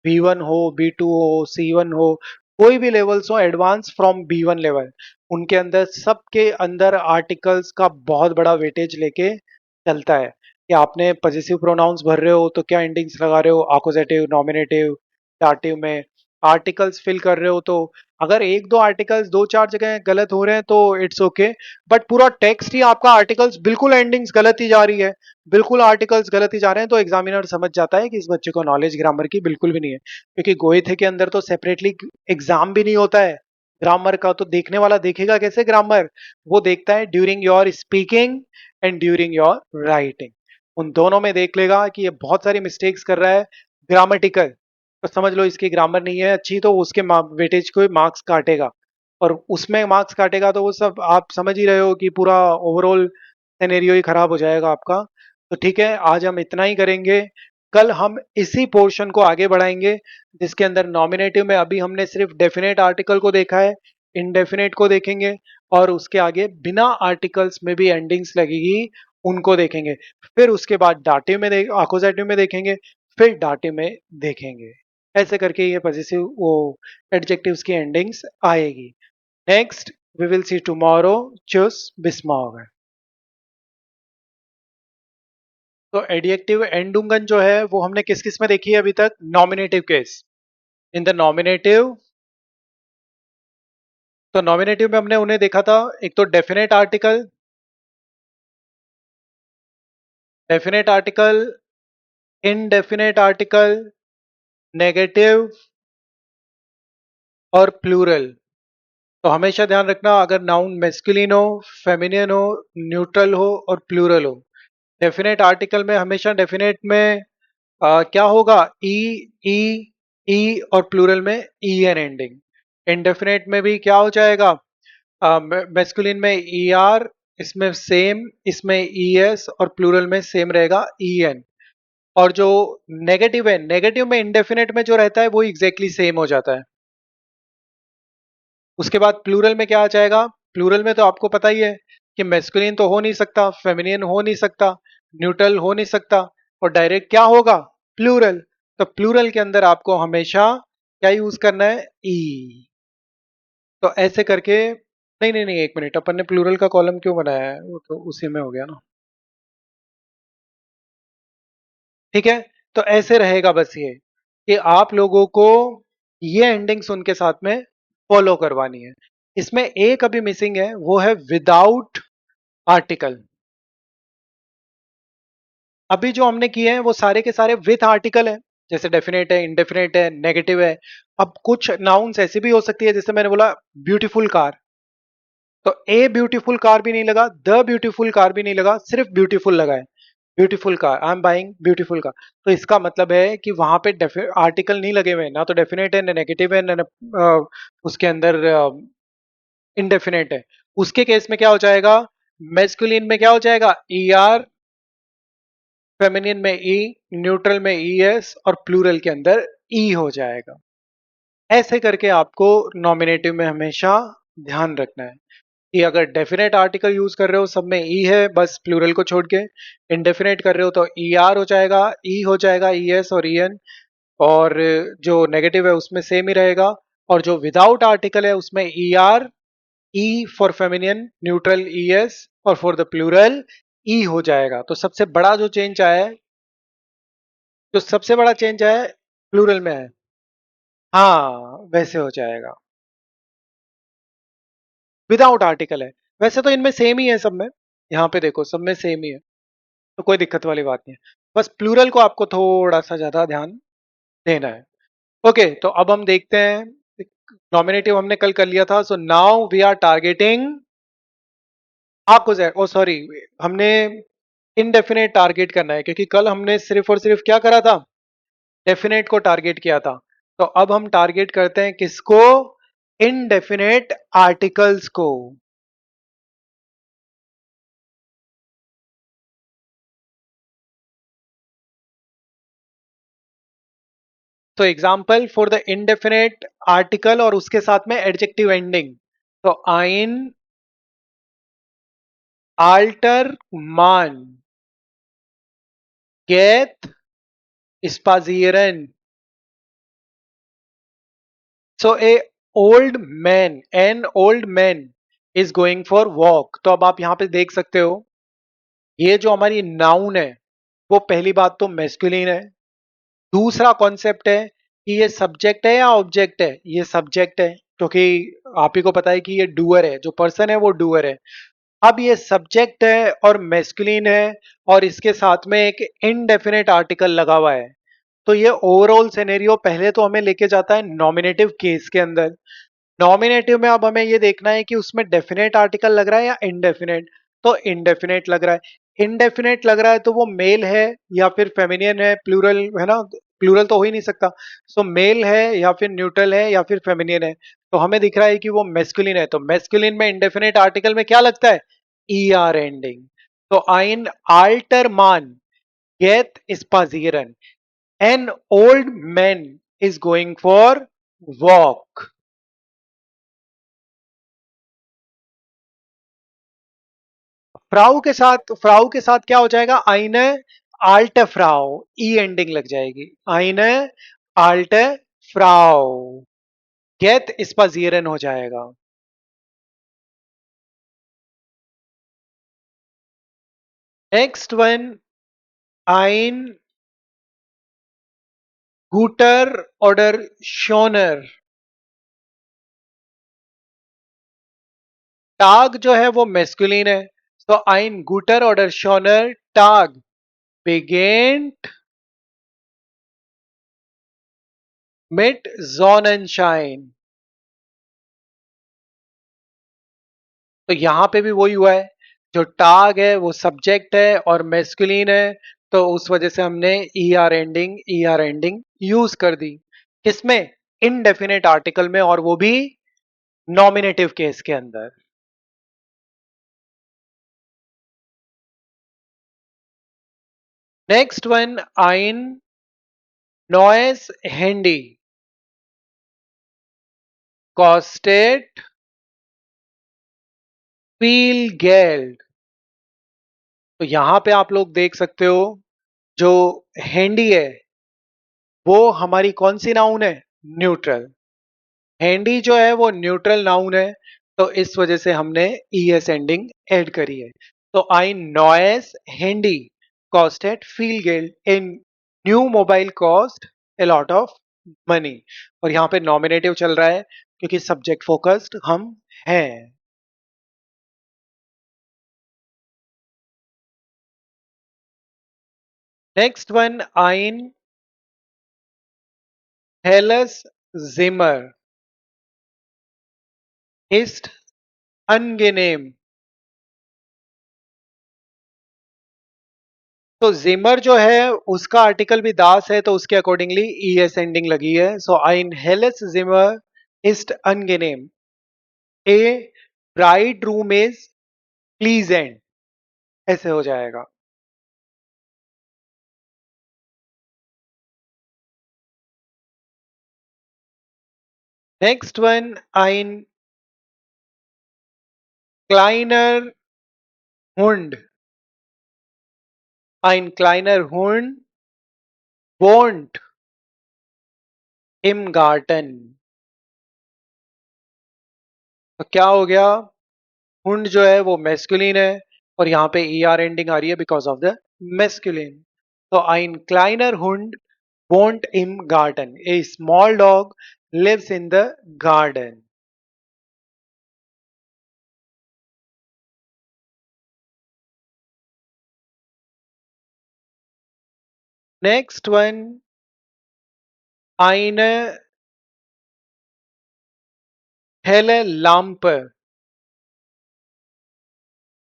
A: B1 हो, B2 हो, C1 हो, कोई भी लेवल्स हो एडवांस फ्रॉम B1 लेवल, उनके अंदर सबके अंदर आर्टिकल्स का बहुत बड़ा वेटेज लेके चलता है। कि आपने पजेसिव प्रोनाउंस भर रहे हो तो क्या एंडिंग्स लगा रहे हो, अकुजेटिव, नॉमिनेटिव, दाटिव में। आर्टिकल्स फिल कर रहे हो तो अगर एक दो आर्टिकल्स दो चार जगह गलत हो रहे हैं तो इट्स ओके, बट पूरा टेक्स्ट ही आपका आर्टिकल्स बिल्कुल एंडिंग्स गलत ही जा रही है, बिल्कुल आर्टिकल्स गलत ही जा रहे हैं, तो एग्जामिनर समझ जाता है कि इस बच्चे को नॉलेज ग्रामर की बिल्कुल भी नहीं है। क्योंकि गोएथे के अंदर तो सेपरेटली एग्जाम भी नहीं होता है ग्रामर का, तो देखने वाला देखेगा कैसे ग्रामर? वो देखता है during your speaking and during your writing, उन दोनों में देख लेगा कि ये बहुत सारी मिस्टेक्स कर रहा है ग्रामेटिकल, तो समझ लो इसकी ग्रामर नहीं है अच्छी, तो उसके वेटेज को मार्क्स काटेगा। और उसमें मार्क्स काटेगा तो वो सब आप समझ ही रहे हो कि पूरा ओवरऑल सिनेरियो ही खराब हो जाएगा आपका। तो ठीक है, आज हम इतना ही करेंगे। कल हम इसी पोर्शन को आगे बढ़ाएंगे, जिसके अंदर नॉमिनेटिव में अभी हमने सिर्फ डेफिनेट आर्टिकल को देखा है, इनडेफिनेट को देखेंगे, और उसके आगे बिना आर्टिकल्स में भी एंडिंग्स लगेगी उनको देखेंगे। फिर उसके बाद डाटिव में अकोजेटिव में देखेंगे, फिर डाटिव में देखेंगे। ऐसे करके ये पॉजिटिव वो एडजेक्टिव्स की एंडिंग्स आएगी। Next we will see tomorrow. चूस बिस्मॉर्गन। तो एडजेक्टिव एंडुंगन जो है वो हमने किस किस में देखी है अभी तक? Nominative case. In the nominative, तो नॉमिनेटिव में हमने उन्हें देखा था, एक तो definite article, indefinite article, negative और प्लूरल। तो हमेशा ध्यान रखना, अगर नाउन मेस्कुलिन हो, फेमिनियन हो, न्यूट्रल हो और प्लूरल हो, डेफिनेट आर्टिकल में हमेशा डेफिनेट में क्या होगा? ई, ई, ई, और प्लूरल में ई एन एंडिंग। इनडेफिनेट में भी क्या हो जाएगा? मेस्कुलिन में ई आर, इसमें सेम, इसमें ई एस, और प्लूरल में सेम रहेगा ई एन। और जो नेगेटिव है, नेगेटिव में इंडेफिनेट में जो रहता है वो एग्जैक्टली सेम हो जाता है। उसके बाद प्लूरल में क्या आ जाएगा? प्लूरल में तो आपको पता ही है कि मेस्कुलिन तो हो नहीं सकता, फेमिनियन हो नहीं सकता, न्यूट्रल हो नहीं सकता, और डायरेक्ट क्या होगा? प्लूरल। तो प्लूरल के अंदर आपको हमेशा क्या यूज करना है? ई। तो ऐसे करके, नहीं नहीं नहीं, एक मिनट, अपन ने प्लूरल का कॉलम क्यों बनाया है? वो तो उसी में हो गया ना। ठीक है, तो ऐसे रहेगा बस ये, कि आप लोगों को ये एंडिंग्स उनके साथ में फॉलो करवानी है। इसमें एक अभी मिसिंग है, वो है विदाउट आर्टिकल। अभी जो हमने किए हैं वो सारे के सारे विथ आर्टिकल है, जैसे डेफिनेट है, इंडेफिनेट है, नेगेटिव है। अब कुछ नाउन्स ऐसी भी हो सकती है, जैसे मैंने बोला ब्यूटीफुल कार, तो ए ब्यूटीफुल कार भी नहीं लगा, द ब्यूटीफुल कार भी नहीं लगा, सिर्फ ब्यूटीफुल लगा है। Beautiful car, I am buying beautiful car. तो इसका मतलब है कि वहां पे आर्टिकल नहीं लगे हुए हैं, ना तो डेफिनेट है, ना नेगेटिव है, ना उसके अंदर इनडेफिनेट है। उसके केस में क्या हो जाएगा? मेस्कुलिन में क्या हो जाएगा? ई आर, फेमिनिन में ई, न्यूट्रल में ई एस और प्लूरल के अंदर ई हो जाएगा। ऐसे करके आपको नॉमिनेटिव में हमेशा ध्यान रखना है कि अगर डेफिनेट आर्टिकल यूज कर रहे हो सब में ई है बस प्लूरल को छोड़ के, इंडेफिनेट कर रहे हो तो ई आर हो जाएगा, ई हो जाएगा, ई एस और ई एन, और जो नेगेटिव है उसमें सेम ही रहेगा, और जो विदाउट आर्टिकल है उसमें E R, E for feminine, neutral E S, और फॉर द प्लूरल ई हो जाएगा। तो सबसे बड़ा जो चेंज आया है, जो सबसे बड़ा चेंज आया है प्लूरल में है। हाँ वैसे हो जाएगा, विदाउट आर्टिकल है। वैसे तो इनमें सेम ही है सब में, यहाँ पे देखो सब में सेम ही है, तो कोई दिक्कत वाली बात नहीं है। बस प्लूरल को आपको थोड़ा सा ज्यादा ध्यान देना है। ओके, तो अब हम देखते हैं, नॉमिनेटिव हमने कल कर लिया था, so now we are targeting आपको ओ सॉरी, हमने इनडेफिनेट टारगेट करना है, क्योंकि कल हमने सिर्फ और सिर्फ क्या करा था, डेफिनेट को टारगेट किया था। तो अब हम टारगेट करते हैं किसको, इनडेफिनेट आर्टिकल्स को। तो example for the indefinite article और उसके साथ में एडजेक्टिव एंडिंग, तो आइन आल्टर मान गेट स्पाजियरन, so a old man, an old man is going for walk. तो अब आप यहां पे देख सकते हो, ये जो हमारी नाउन है वो पहली बात तो मेस्कुलिन है, दूसरा कॉन्सेप्ट है कि ये सब्जेक्ट है या ऑब्जेक्ट है, ये सब्जेक्ट है, क्योंकि आप ही को पता है कि ये डूअर है, जो पर्सन है वो डूअर है। अब ये सब्जेक्ट है और मेस्कुलिन है, और इसके साथ में एक इनडेफिनेट आर्टिकल लगा हुआ है, तो ये ओवरऑल सिनेरियो पहले तो हमें लेके जाता है नॉमिनेटिव केस के अंदर। नॉमिनेटिव में अब हमें ये देखना है कि उसमें डेफिनेट आर्टिकल लग रहा है या इनडेफिनेट, तो इनडेफिनेट लग रहा है। इनडेफिनेट लग रहा है तो वो मेल है या फिर फेमिनियन है, प्लूरल है ना, प्लूरल तो हो ही नहीं सकता, सो मेल है या फिर न्यूट्रल है या फिर फेमिनियन है। तो हमें दिख रहा है कि वो मेस्कुलिन है, तो मेस्कुलिन में इनडेफिनेट आर्टिकल में क्या लगता है, ई आर एंडिंग। तो आइन आल्टर मान गेट स्पाजिरन, an old man is going for walk. फ्राउ के साथ क्या हो जाएगा, आइने आल्ट फ्राउ, ई एंडिंग लग जाएगी, आइने आल्ट फ्राउ, गेट स्पाजियरन हो जाएगा। नेक्स्ट वन, आइन गुटर ऑर्डर शोनर, टाग जो है वो मेस्कुलिन है, तो आइन गुटर ऑर्डर शोनर टाग बिगेंट मिट जॉननशाइन। तो यहां पे भी वही हुआ है, जो टाग है वो सब्जेक्ट है और मेस्कुलिन है, तो उस वजह से हमने ई आर एंडिंग यूज कर दी, किसमें, इनडेफिनेट आर्टिकल में, और वो भी नॉमिनेटिव केस के अंदर। नेक्स्ट वन, आइन नॉइस हैंडी कॉस्टेड फील गेल्ड। तो यहां पे आप लोग देख सकते हो, जो हैंडी है वो हमारी कौन सी नाउन है, न्यूट्रल। हैंडी जो है वो न्यूट्रल नाउन है, तो इस वजह से हमने ई एस एंडिंग ऐड करी है। तो आई नॉइस हैंडी कॉस्टेड फील गिल्ड in new mobile cost a lot of money, और यहाँ पे नॉमिनेटिव चल रहा है क्योंकि सब्जेक्ट फोकस्ड हम हैं। नेक्स्ट वन, आइन हेलस जिमर इस्ट अनगेनेम। तो जिमर जो है उसका आर्टिकल भी दास है, तो उसके अकॉर्डिंगली ई एस एंडिंग लगी है, सो ein helles Zimmer ist angenehm, A bride room is pleasant, ऐसे हो जाएगा। Next one, ein kleiner Hund. Ein kleiner Hund wohnt im Garten. तो क्या हो गया? हुंड जो है वो मेस्कुलिन है और यहाँ पे ई आर एंडिंग आ रही है बिकॉज ऑफ द मेस्कुलिन. तो ein kleiner Hund wohnt im Garten. A small dog lives in the garden. Next one, eine helle Lampe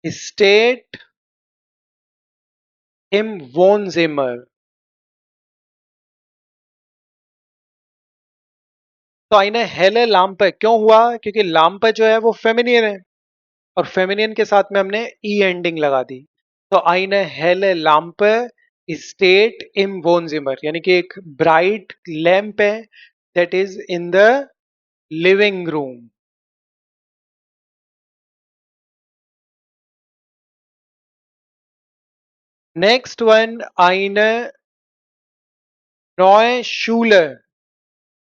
A: steht im Wohnzimmer. तो eine helle Lampe क्यों हुआ? क्योंकि लैंप जो है वो फेमिनियन है और फेमिनियन के साथ में हमने ई एंडिंग लगा दी. तो eine helle Lampe steht im Wohnzimmer यानी कि एक ब्राइट लैंप है that is in the living room. Next one, eine neue Schule.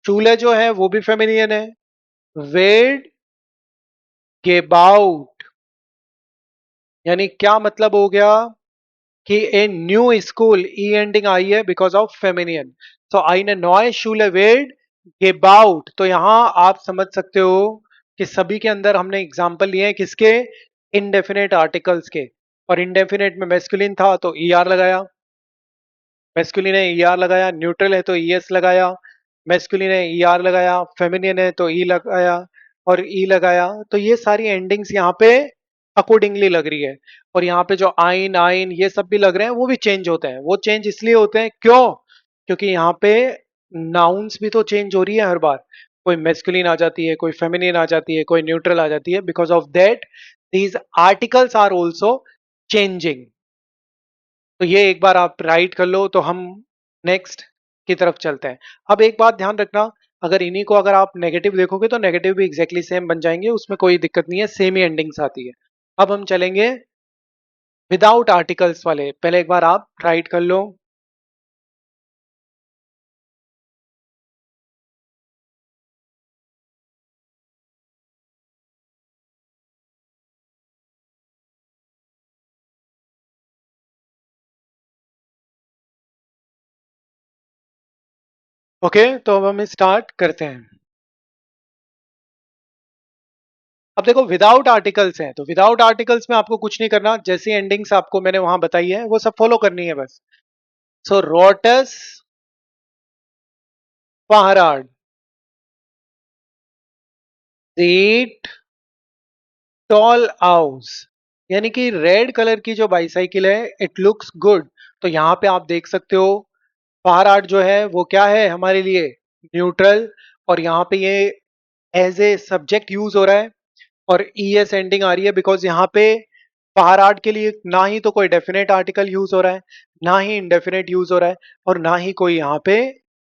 A: चूल्हे जो है वो भी फेमिनियन है. वेड gebaut यानी क्या मतलब हो गया कि a new school E ending आई है because of feminine. So eine neue Schule wird gebaut. तो यहां आप समझ सकते हो कि सभी के अंदर हमने एग्जाम्पल लिए हैं किसके? इनडेफिनेट आर्टिकल्स के. और इनडेफिनेट में मेस्कुलिन था तो ई आर लगाया, मेस्कुलिन है ई आर लगाया, न्यूट्रल है तो ई एस लगाया, मेस्कुलिन है ई आर लगाया, फेमिनियन है तो ई लगाया और ई लगाया. तो ये सारी एंडिंग्स यहाँ पे अकॉर्डिंगली लग रही है. और यहाँ पे जो आइन आइन ये सब भी लग रहे हैं वो भी चेंज होते हैं. वो चेंज इसलिए होते हैं क्यों? क्योंकि यहाँ पे नाउन्स भी तो चेंज हो रही है हर बार. कोई मेस्कुलिन आ जाती है, कोई फेमिनियन आ जाती है, कोई न्यूट्रल आ जाती है. Because of that these articles are also changing. तो ये एक बार आप राइट कर लो तो हम नेक्स्ट की तरफ चलते हैं. अब एक बात ध्यान रखना, अगर इन्हीं को अगर आप नेगेटिव देखोगे तो नेगेटिव भी एग्जैक्टली सेम बन जाएंगे, उसमें कोई दिक्कत नहीं है, सेम ही एंडिंग्स आती है. अब हम चलेंगे विदाउट आर्टिकल्स वाले. पहले एक बार आप राइट कर लो. ओके, तो अब हम स्टार्ट करते हैं. अब देखो विदाउट आर्टिकल्स हैं तो विदाउट आर्टिकल्स में आपको कुछ नहीं करना, जैसी एंडिंग्स आपको मैंने वहां बताई है वो सब फॉलो करनी है बस. सो रोटस पहराड सीट टॉल हाउस यानी कि रेड कलर की जो बाईसाइकिल है इट लुक्स गुड. तो यहाँ पे आप देख सकते हो फार आर्ट जो है वो क्या है हमारे लिए? न्यूट्रल. और यहाँ पे ये एज ए सब्जेक्ट यूज हो रहा है और ई एस एंडिंग आ रही है बिकॉज यहाँ पे फार आर्ट के लिए ना ही तो कोई डेफिनेट आर्टिकल यूज हो रहा है, ना ही इनडेफिनेट यूज हो रहा है और ना ही कोई यहाँ पे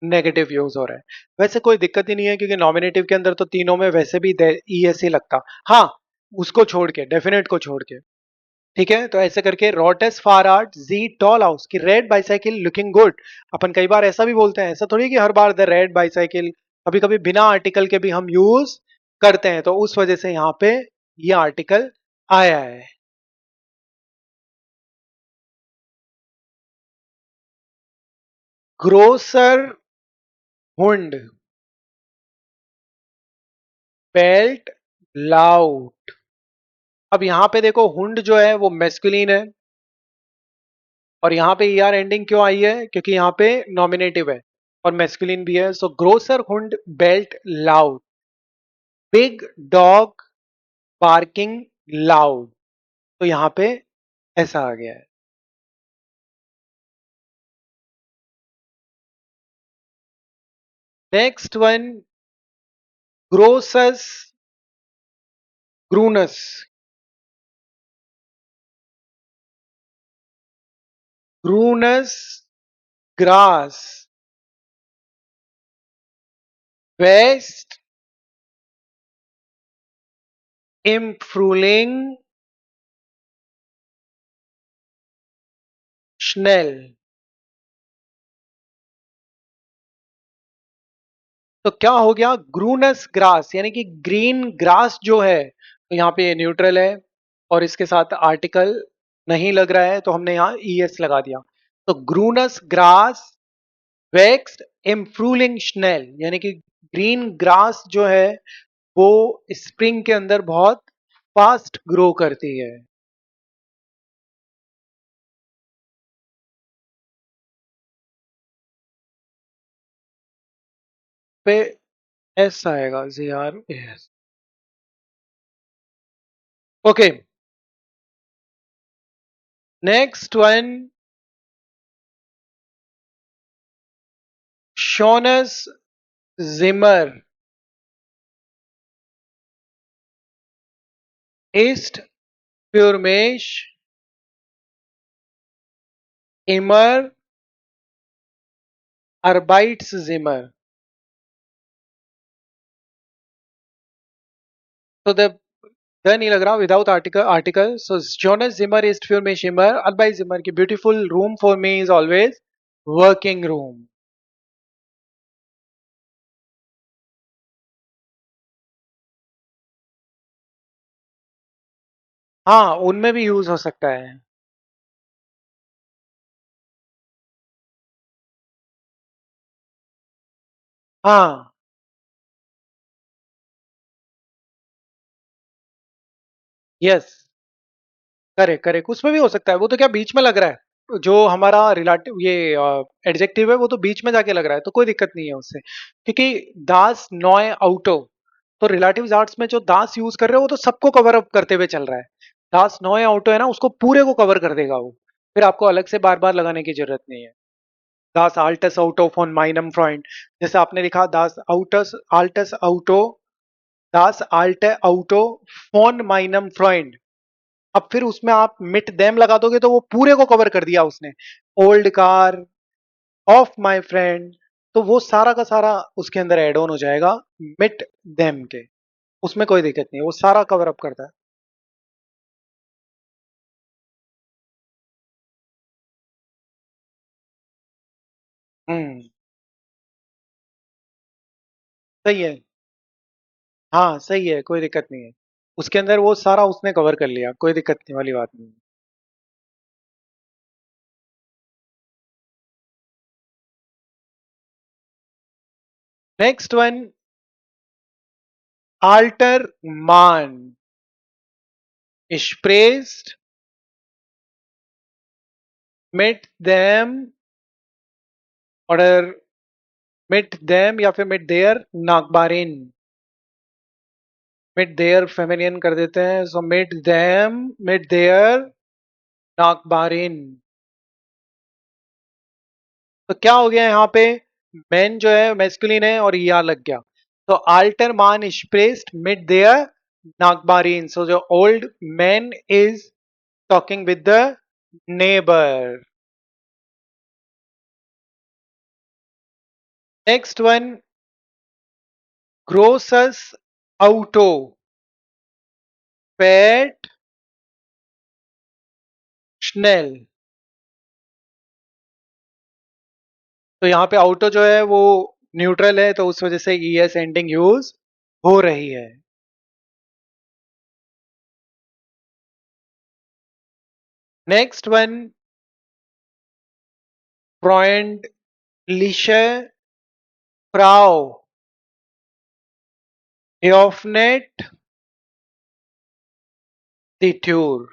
A: नेगेटिव यूज हो रहा है. वैसे कोई दिक्कत ही नहीं है क्योंकि नॉमिनेटिव के अंदर तो तीनों में वैसे भी ई एस ही लगता. हाँ, उसको छोड़ के, डेफिनेट को छोड़ के. ठीक है, तो ऐसे करके रोटेस फार आर्ट जी टॉल हाउस की रेड बाइसाइकिल लुकिंग गुड. अपन कई बार ऐसा भी बोलते हैं, ऐसा थोड़ी कि हर बार द रेड बाइसाइकिल, कभी कभी बिना आर्टिकल के भी हम यूज करते हैं तो उस वजह से यहाँ पे ये आर्टिकल आया है. ग्रोसर हुंड बेल्ट लाउड. अब यहाँ पे देखो हुंड जो है वो मेस्कुलिन है और यहाँ पे ई आर एंडिंग क्यों आई है? क्योंकि यहाँ पे नॉमिनेटिव है और मेस्कुलिन भी है. सो ग्रोसर हुंड बेल्ट लाउड, बिग डॉग बार्किंग लाउड. तो यहाँ पे ऐसा आ गया है. नेक्स्ट वन, ग्रोसस ग्रूनस. ग्रूनस ग्रास, वेस्ट इम्फ्रूलिंग schnell। तो क्या हो गया, ग्रूनस ग्रास यानी कि ग्रीन ग्रास जो है, तो यहाँ पे न्यूट्रल है और इसके साथ आर्टिकल नहीं लग रहा है, तो हमने यहाँ ईएस लगा दिया। तो ग्रूनस ग्रास वेक्स्ड इम्फ्रूलिंग schnell, यानी कि ग्रीन ग्रास जो है वो स्प्रिंग के अंदर बहुत फास्ट ग्रो करती है। पे एस आएगा, G R S. Okay, next one, शोनस जिमर ist für mich immer Arbeitszimmer। तो द नहीं लग रहा, विदाउट आर्टिकल। सो जोनस जिमर इज für mich immer Arbeitszimmer की beautiful room for me is always working room. हाँ, उनमें भी यूज हो सकता है। हाँ, यस, करेक्ट करेक्ट, उसमें भी हो सकता है। वो तो क्या बीच में लग रहा है, जो हमारा रिलेटिव ये एडजेक्टिव है वो तो बीच में जाके लग रहा है, तो कोई दिक्कत नहीं है उससे, क्योंकि दास नॉय आउटो, तो रिलेटिव आर्ट्स में जो दास यूज कर रहे हो वो तो सबको कवर अप करते हुए चल रहा है। दास नॉय आउटो है ना, उसको पूरे को कवर कर देगा वो, फिर आपको अलग से बार बार लगाने की जरूरत नहीं है। दास आल्टस आउटो फॉन माइनम फ्रॉइंड, जैसे आपने लिखा दास आउटस आल्टस आउटो, दास आल्टे आउटो फॉन माइनम फ्रॉइंड, अब फिर उसमें आप मिट देम लगा दोगे तो वो पूरे को कवर कर दिया उसने। Old car of my friend, तो वो सारा का सारा उसके अंदर एड ऑन हो जाएगा मिट देम के, उसमें कोई दिक्कत नहीं है, वो सारा कवर अप करता है। हम्म, सही है। हाँ सही है, कोई दिक्कत नहीं है, उसके अंदर वो सारा उसने कवर कर लिया, कोई दिक्कत नहीं वाली बात नहीं। नेक्स्ट वन, आल्टर मान spricht mit dem, और mit them या फिर mit their नागबारिन, मिड देयर फेमिनियन कर देते हैं, सो मिड देम मिड देयर नाकबारिन। तो क्या हो गया यहाँ पे, मैन जो है मेस्कुलिन है और ईआर लग गया, तो आल्टर मान स्प्रेस्ड मिड देयर नाकबारिन, सो जो old man is talking with the neighbour. Next one, ग्रोसस आउटो पेट स्नेल, तो यहाँ पे आउटो जो है वो न्यूट्रल है, तो उस वजह से ईएस एंडिंग यूज हो रही है। Next one, freundliche Frau öffnet die Tür।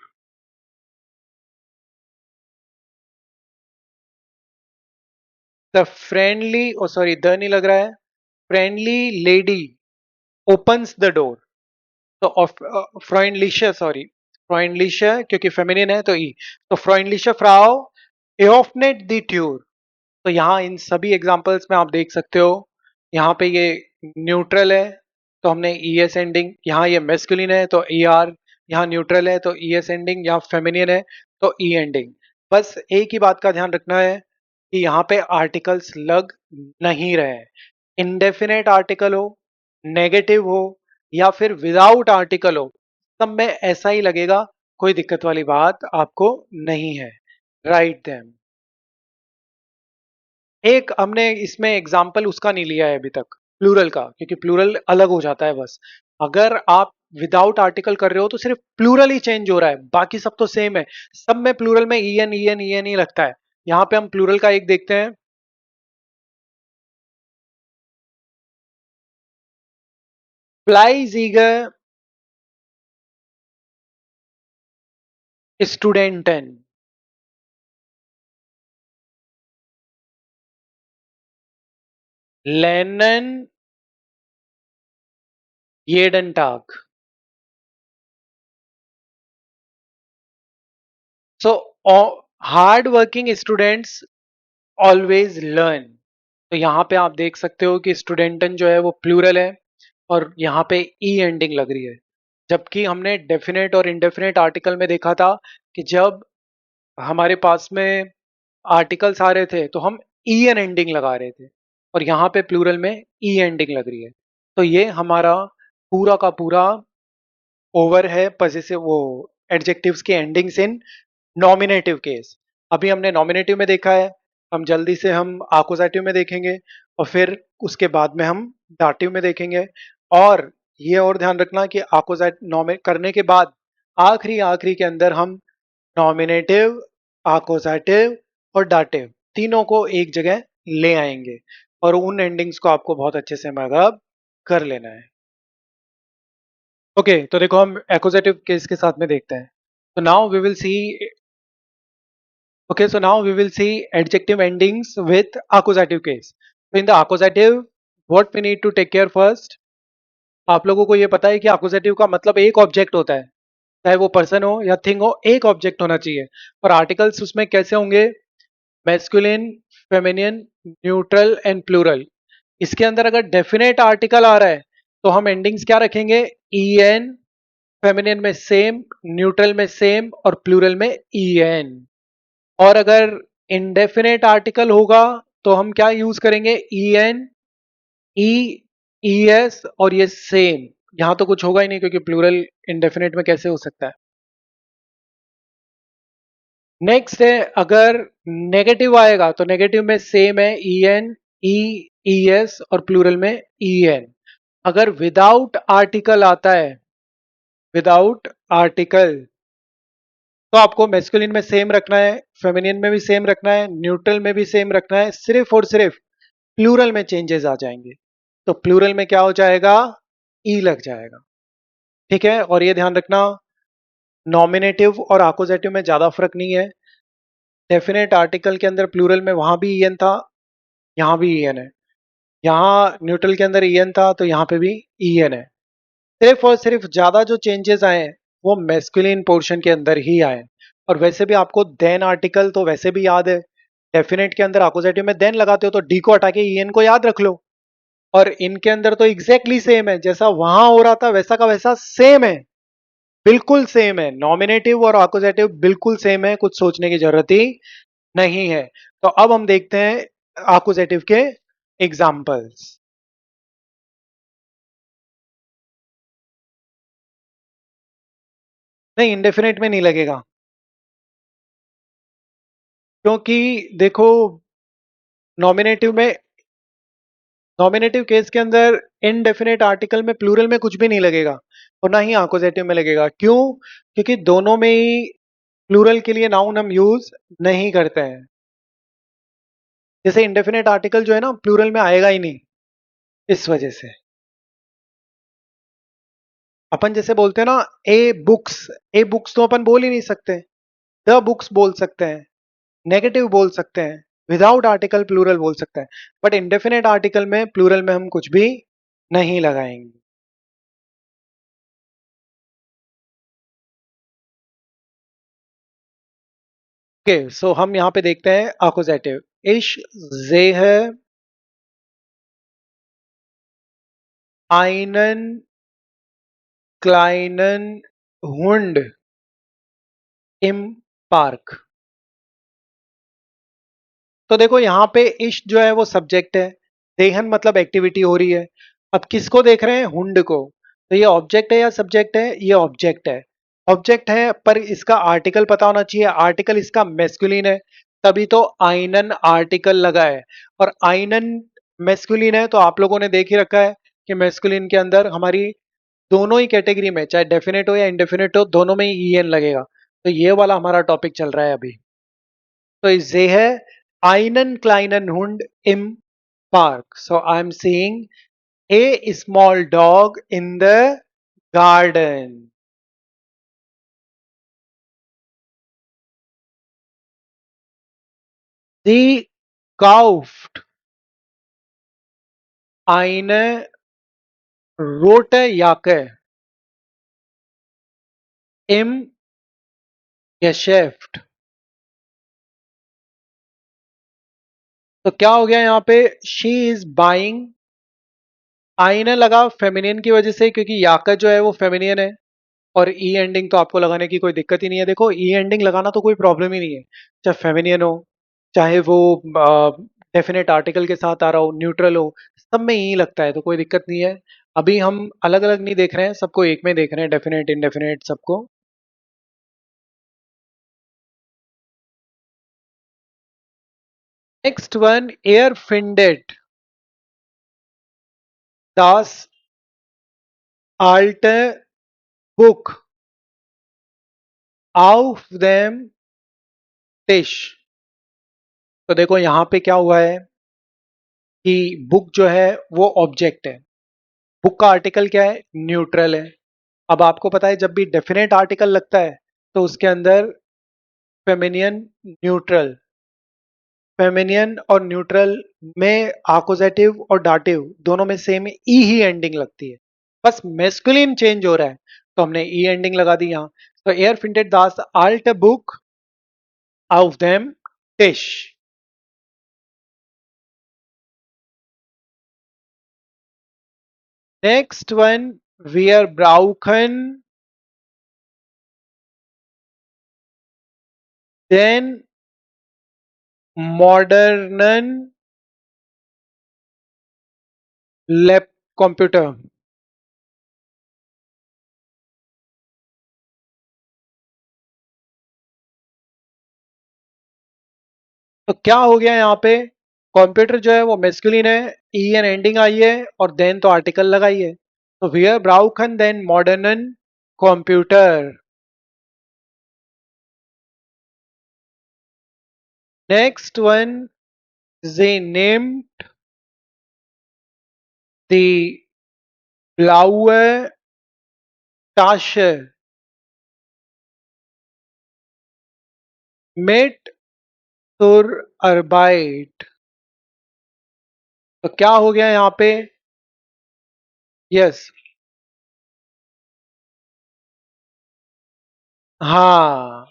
A: The friendly, oh sorry, the नहीं लग रहा है, friendly lady opens the door, तो फ्रॉइंडलिशा, सॉरी फ्रॉइंडलिशा क्योंकि फेमिनिन है तो ई, तो फ्रॉइंडलिशा फ्राउ एओफनेट द ट्यूर। तो यहाँ इन सभी एग्जांपल्स में आप देख सकते हो, यहाँ पे ये न्यूट्रल है तो हमने ई एस एंडिंग, यहाँ ये मेस्कुलिन है तो ई आर, यहाँ न्यूट्रल है तो ई एस एंडिंग, यहाँ फेमिनिन है तो ई एंडिंग। बस एक ही बात का ध्यान रखना है कि यहाँ पे आर्टिकल्स लग नहीं रहे हैं, इंडेफिनेट आर्टिकल हो, नेगेटिव हो या फिर विदाउट आर्टिकल हो, सब में ऐसा ही लगेगा, कोई दिक्कत वाली बात आपको नहीं है। Write them. एक हमने इसमें एग्जाम्पल उसका नहीं लिया है अभी तक, प्लूरल का, क्योंकि प्लूरल अलग हो जाता है बस। अगर आप विदाउट आर्टिकल कर रहे हो तो सिर्फ प्लूरल ही चेंज हो रहा है, बाकी सब तो सेम है। सब में प्लूरल में ई एन ही लगता है। यहाँ पे हम प्लूरल का एक देखते हैं। फ्लाइजीगर स्टूडेंटन। लेनन येडन टाग। So hard working students always learn. तो यहाँ पे आप देख सकते हो कि स्टूडेंटन जो है वो प्लूरल है, और यहाँ पे ई एंडिंग लग रही है। जबकि हमने डेफिनेट और इनडेफिनेट आर्टिकल में देखा था कि जब हमारे पास में आर्टिकल्स आ रहे थे तो हम ई एन एंडिंग लगा रहे थे, और यहाँ पे प्लूरल में ई एंडिंग लग रही है। तो ये हमारा पूरा का पूरा ओवर है पजेसिव वो एडजेक्टिव्स के एंडिंग्स इन नॉमिनेटिव केस। अभी हमने नॉमिनेटिव में देखा है, हम जल्दी से हम आकुजेटिव में देखेंगे, और फिर उसके बाद में हम दाटिव में देखेंगे। और ये और ध्यान रखना कि आकुजेट नॉमि करने के बाद आखिरी आखिरी के अंदर हम नॉमिनेटिव, आकुजेटिव और दाटिव तीनों को एक जगह ले आएंगे, और उन एंडिंग्स को आपको बहुत अच्छे से मैगअप कर लेना है। ओके, तो देखो हम एक्कुजेटिव केस के साथ में देखते हैं। तो now we will see, okay, so now we will see adjective endings with accusative case. So in the accusative, what we need to take care first, आप लोगों को ये पता है कि accusative का मतलब एक ऑब्जेक्ट होता है, चाहे वो पर्सन हो या थिंग हो, एक ऑब्जेक्ट होना चाहिए। और आर्टिकल्स उसमें कैसे होंगे? Masculine, feminine, neutral and plural. इसके अंदर अगर डेफिनेट आर्टिकल आ रहा है तो हम एंडिंग्स क्या रखेंगे? ई एन, फेमिनिन में सेम, न्यूट्रल में सेम और प्लूरल में ई एन। और अगर इंडेफिनेट आर्टिकल होगा तो हम क्या यूज करेंगे? ई एन, ई, ई एस और ये सेम। यहां तो कुछ होगा ही नहीं, क्योंकि प्लूरल इंडेफिनेट में कैसे हो सकता है। नेक्स्ट है, अगर नेगेटिव आएगा तो नेगेटिव में सेम है, ई एन, ई, ई एस और प्लूरल में ई एन। अगर विदाउट आर्टिकल आता है, विदाउट आर्टिकल, तो आपको मेस्कुलिन में सेम रखना है, फेमिनिन में भी सेम रखना है, न्यूट्रल में भी सेम रखना है, सिर्फ और सिर्फ प्लूरल में चेंजेस आ जाएंगे। तो प्लूरल में क्या हो जाएगा? ई लग जाएगा। ठीक है, और ये ध्यान रखना, नॉमिनेटिव और आकुजेटिव में ज्यादा फर्क नहीं है। डेफिनेट आर्टिकल के अंदर प्लूरल में वहां भी ई एन था, यहाँ भी ई एन है। यहाँ न्यूट्रल के अंदर ई एन था तो यहाँ पे भी ई एन है। सिर्फ और सिर्फ ज्यादा जो चेंजेस आए हैं वो मेस्कुलिन पोर्शन के अंदर ही आए। और वैसे भी आपको देन आर्टिकल तो वैसे भी याद है, डेफिनेट के अंदर आकुजेटिव में देन लगाते हो तो डी को हटा के ई एन को याद रख लो। और इनके अंदर तो एग्जैक्टली सेम है, जैसा वहां हो रहा था वैसा का वैसा सेम है, बिल्कुल सेम है। नॉमिनेटिव और आकुजेटिव बिल्कुल सेम है, कुछ सोचने की जरूरत ही नहीं है। तो अब हम देखते हैं आकुजेटिव के एग्जाम्पल्स। नहीं, इंडेफिनेट में नहीं लगेगा, क्योंकि देखो, नॉमिनेटिव में, नॉमिनेटिव केस के अंदर इनडेफिनेट आर्टिकल में प्लूरल में कुछ भी नहीं लगेगा, और ना ही आकुजेटिव में लगेगा। क्यों? क्योंकि दोनों में ही प्लूरल के लिए नाउन हम यूज नहीं करते हैं। जैसे इंडेफिनेट आर्टिकल जो है ना, प्लूरल में आएगा ही नहीं, इस वजह से। अपन जैसे बोलते हैं ना, ए बुक्स, ए बुक्स तो अपन बोल ही नहीं सकते, द बुक्स बोल सकते हैं, नेगेटिव बोल सकते हैं, विदाउट आर्टिकल प्लूरल बोल सकते हैं। बट इंडेफिनेट आर्टिकल में प्लूरल में हम कुछ भी नहीं लगाएंगे। ओके, सो हम यहाँ पे देखते हैं आकुजेटिव। इश जेह आइनन क्लाइनन हुंड इम पार्क। तो देखो यहाँ पे इश जो है वो सब्जेक्ट है, देहन मतलब एक्टिविटी हो रही है। अब किसको देख रहे हैं? हुंड को। तो ये ऑब्जेक्ट है या सब्जेक्ट है? ये ऑब्जेक्ट है। ऑब्जेक्ट है पर इसका आर्टिकल पता होना चाहिए। आर्टिकल इसका मेस्कुलिन है, तभी तो आइनन आर्टिकल लगा है। और आइनन मेस्कुलिन है तो आप लोगों ने देख ही रखा है कि मेस्कुलिन के अंदर हमारी दोनों ही कैटेगरी में, चाहे डेफिनेट हो या इंडेफिनेट हो, दोनों में ही ईएन लगेगा। तो ये वाला हमारा टॉपिक चल रहा है अभी। तो ये है einen kleinen Hund im Park. So I'm seeing a small dog in the garden. Sie kauft eine rote Jacke im Geschäft. तो क्या हो गया यहाँ पे? शी इज बाइंग, आईने लगा फेमिनियन की वजह से, क्योंकि याका जो है वो फेमिनियन है। और ई एंडिंग तो आपको लगाने की कोई दिक्कत ही नहीं है। देखो, ई एंडिंग लगाना तो कोई प्रॉब्लम ही नहीं है, चाहे फेमिनियन हो, चाहे वो डेफिनेट आर्टिकल के साथ आ रहा हो, न्यूट्रल हो, सब में ई लगता है, तो कोई दिक्कत नहीं है। अभी हम अलग अलग नहीं देख रहे हैं, सबको एक में देख रहे हैं, डेफिनेट इनडेफिनेट सबको। नेक्स्ट वन, एयर फिंडेड दास आल्ट बुक auf dem Tisch। तो देखो यहाँ पे क्या हुआ है कि बुक जो है वो ऑब्जेक्ट है। बुक का आर्टिकल क्या है? न्यूट्रल है। अब आपको पता है जब भी डेफिनेट आर्टिकल लगता है तो उसके अंदर फेमिनियन न्यूट्रल, फेमिनियन और न्यूट्रल में आकुजेटिव और डाटिव दोनों में सेम ई ही एंडिंग लगती है, बस मेस्कुलिन चेंज हो रहा है, तो हमने ई एंडिंग लगा दी यहाँ। तो एयर फिंटेड दास आल्ट बुक auf dem Tisch। Next one, wir brauchen den modernen lab computer। तो क्या हो गया यहाँ पे? कंप्यूटर जो है वो मेस्कुलिन है, ई एन एंडिंग आई है, और देन तो आर्टिकल लगाई है। तो wir brauchen den modernen computer। Next one, they named the blaue Tasche mit zur Arbeit। तो क्या हो गया यहाँ पे? यस, हाँ,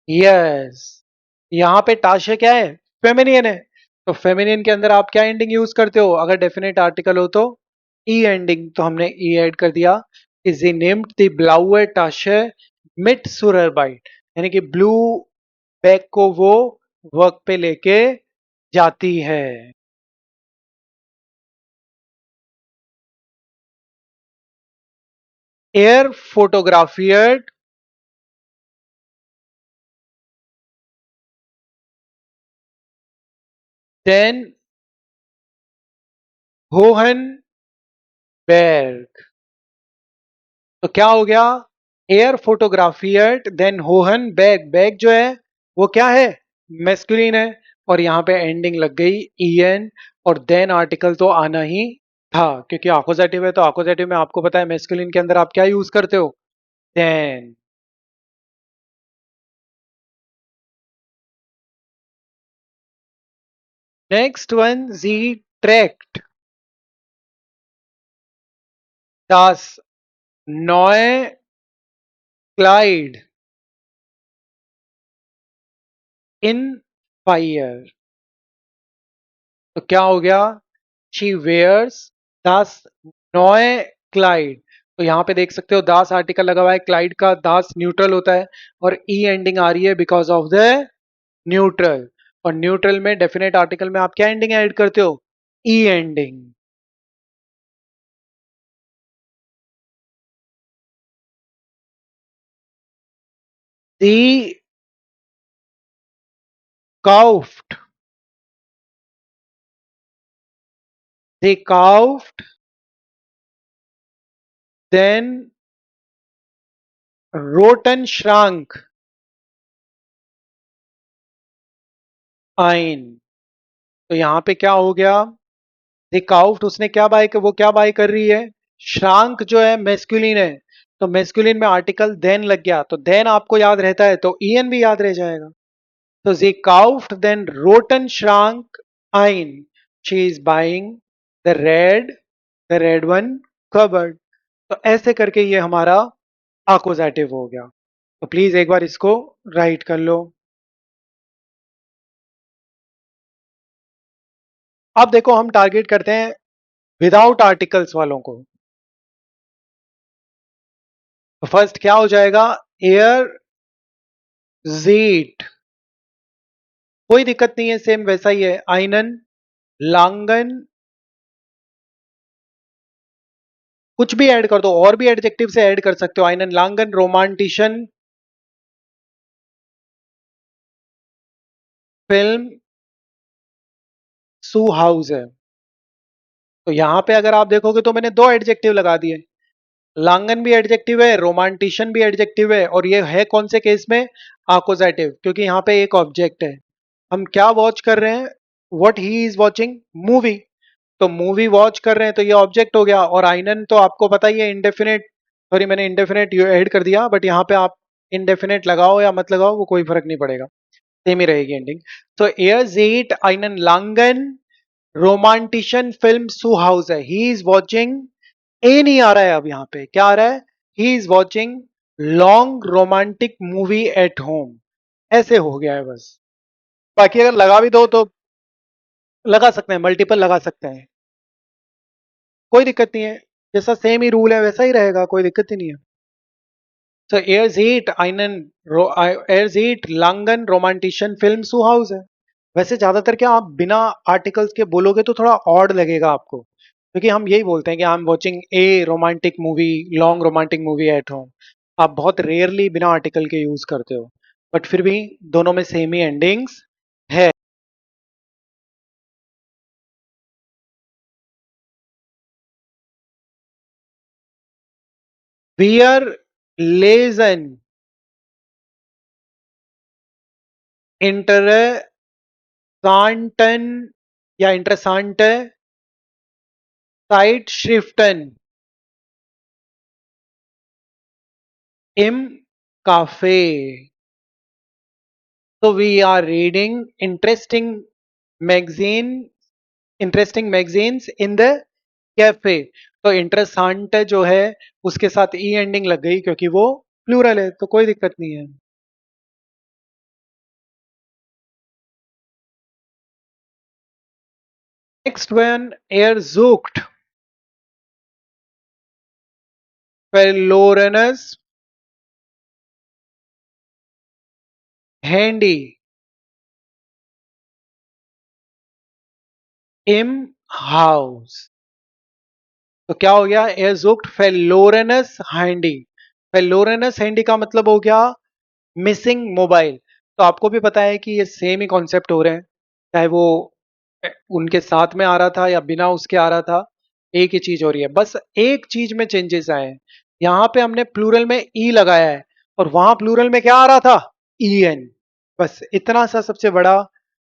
A: यस। यहाँ पे टाशे क्या है? फेमिनियन है। तो फेमिनियन के अंदर आप क्या एंडिंग यूज करते हो अगर डेफिनेट आर्टिकल हो तो? ई एंडिंग। तो हमने ई ऐड कर दिया। इज नेम्ड द ब्लाउए टाशे मिट सुररबाइट, यानी कि ब्लू बैग को वो वर्क पे लेके जाती है। एयर फोटोग्राफियर देन होहनबेर्ग। तो क्या हो गया? एयर फोटोग्राफियट देन होहन बैग। बैग जो है वो क्या है? मेस्कुलिन है। और यहाँ पे एंडिंग लग गई ईएन, और देन आर्टिकल तो आना ही था, क्योंकि आकोजेटिव है। तो आकोजेटिव में आपको पता है मेस्कुलिन के अंदर आप क्या यूज करते हो? देन। नेक्स्ट वन, जी ट्रैक्ट das neue Kleid in fire। तो क्या हो गया? शी वेयर्स दास नॉय क्लाइड। तो यहाँ पे देख सकते हो दास आर्टिकल लगा हुआ है, क्लाइड का दास न्यूट्रल होता है, और ई एंडिंग आ रही है बिकॉज ऑफ द न्यूट्रल। और न्यूट्रल में डेफिनेट आर्टिकल में आप क्या एंडिंग ऐड करते हो? ई एंडिंग। दी काउफ्ट, दी काउफ्ट, देन रोटन श्रांक आइन। तो यहां पे क्या हो गया, दी काउफ्ट उसने क्या बाय, वो क्या बाय कर रही है, श्रांक जो है मेस्कुलिन है, तो मेस्कुलिन में आर्टिकल देन लग गया, तो देन आपको याद रहता है तो ईएन भी याद रह जाएगा। तो sie kauft den roten Schrank ein. She is buying the red one cupboard. तो ऐसे करके ये हमारा आकोजेटिव हो गया। तो प्लीज एक बार इसको राइट कर लो। अब देखो हम टारगेट करते हैं विदाउट आर्टिकल्स वालों को। तो फर्स्ट क्या हो जाएगा, एयर जीट, कोई दिक्कत नहीं है, सेम वैसा ही है। आइनन लांगन, कुछ भी ऐड कर दो, और भी एडजेक्टिव से ऐड कर सकते हो। आइनन लांगन रोमांटिशन फिल्म सू हाउस है। तो यहां पे अगर आप देखोगे तो मैंने दो एडजेक्टिव लगा दिए, लांगन भी एडजेक्टिव है, रोमांटिशन भी एडजेक्टिव है, और ये है कौन से केस में, आकोजेटिव, क्योंकि यहाँ पे एक ऑब्जेक्ट है। हम क्या वॉच कर रहे हैं, what he is watching, movie. तो मूवी वॉच कर रहे हैं तो ये ऑब्जेक्ट हो गया। और आइनन तो आपको पता ही है इंडेफिनेट, सॉरी मैंने इंडेफिनेट ऐड कर दिया, बट यहाँ पे आप इंडेफिनेट लगाओ या मत लगाओ वो कोई फर्क नहीं पड़ेगा, सेम ही रहेगी एंडिंग। तो एयर जेट आइनन लांगन रोमांटिशन फिल्म सू हाउस है, ही इज वॉचिंग, ए नहीं आ रहा है, अब यहाँ पे क्या आ रहा है, he is watching long romantic movie at home. ऐसे हो गया है बस। बाकी अगर लगा भी दो तो लगा सकते हैं, मल्टीपल लगा सकते हैं, कोई दिक्कत नहीं है। जैसा सेम ही रूल है वैसा ही रहेगा, कोई दिक्कत ही नहीं है। तो एयर जीट आइनन एयर जीट लांगन रोमांटिशन फिल्म सू हाउस है। वैसे ज्यादातर क्या आप बिना आर्टिकल्स के बोलोगे तो थोड़ा ऑड लगेगा आपको, क्योंकि हम यही बोलते हैं कि I am watching A romantic movie, long romantic movie at home. आप बहुत रेयरली बिना आर्टिकल के यूज करते हो, बट फिर भी दोनों में सेम ही एंडिंग्स है। वियर लेजन इंटरसांटन या इंटरसांट साइट श्रिफ्टन इम cafe. So we are reading magazine, interesting magazines in the cafe. तो इंटरेसांट जो है उसके साथ ई एंडिंग लग गई क्योंकि वो प्लूरल है, तो कोई दिक्कत नहीं है। नेक्स्ट वन, एयर जूक्ट फेलोरनस हैंडी इम हाउस। तो क्या हो गया, एयर जूक्ट फेलोरनस हैंडी। फेलोरनस हैंडी का मतलब हो गया मिसिंग मोबाइल। तो आपको भी पता है कि ये सेम ही कॉन्सेप्ट हो रहे हैं, चाहे वो उनके साथ में आ रहा था या बिना उसके आ रहा था, एक ही चीज हो रही है, बस एक चीज में चेंजेस आए हैं। यहाँ पे हमने प्लूरल में ई लगाया है, और वहां प्लूरल में क्या आ रहा था, ई एन। बस इतना सा सबसे बड़ा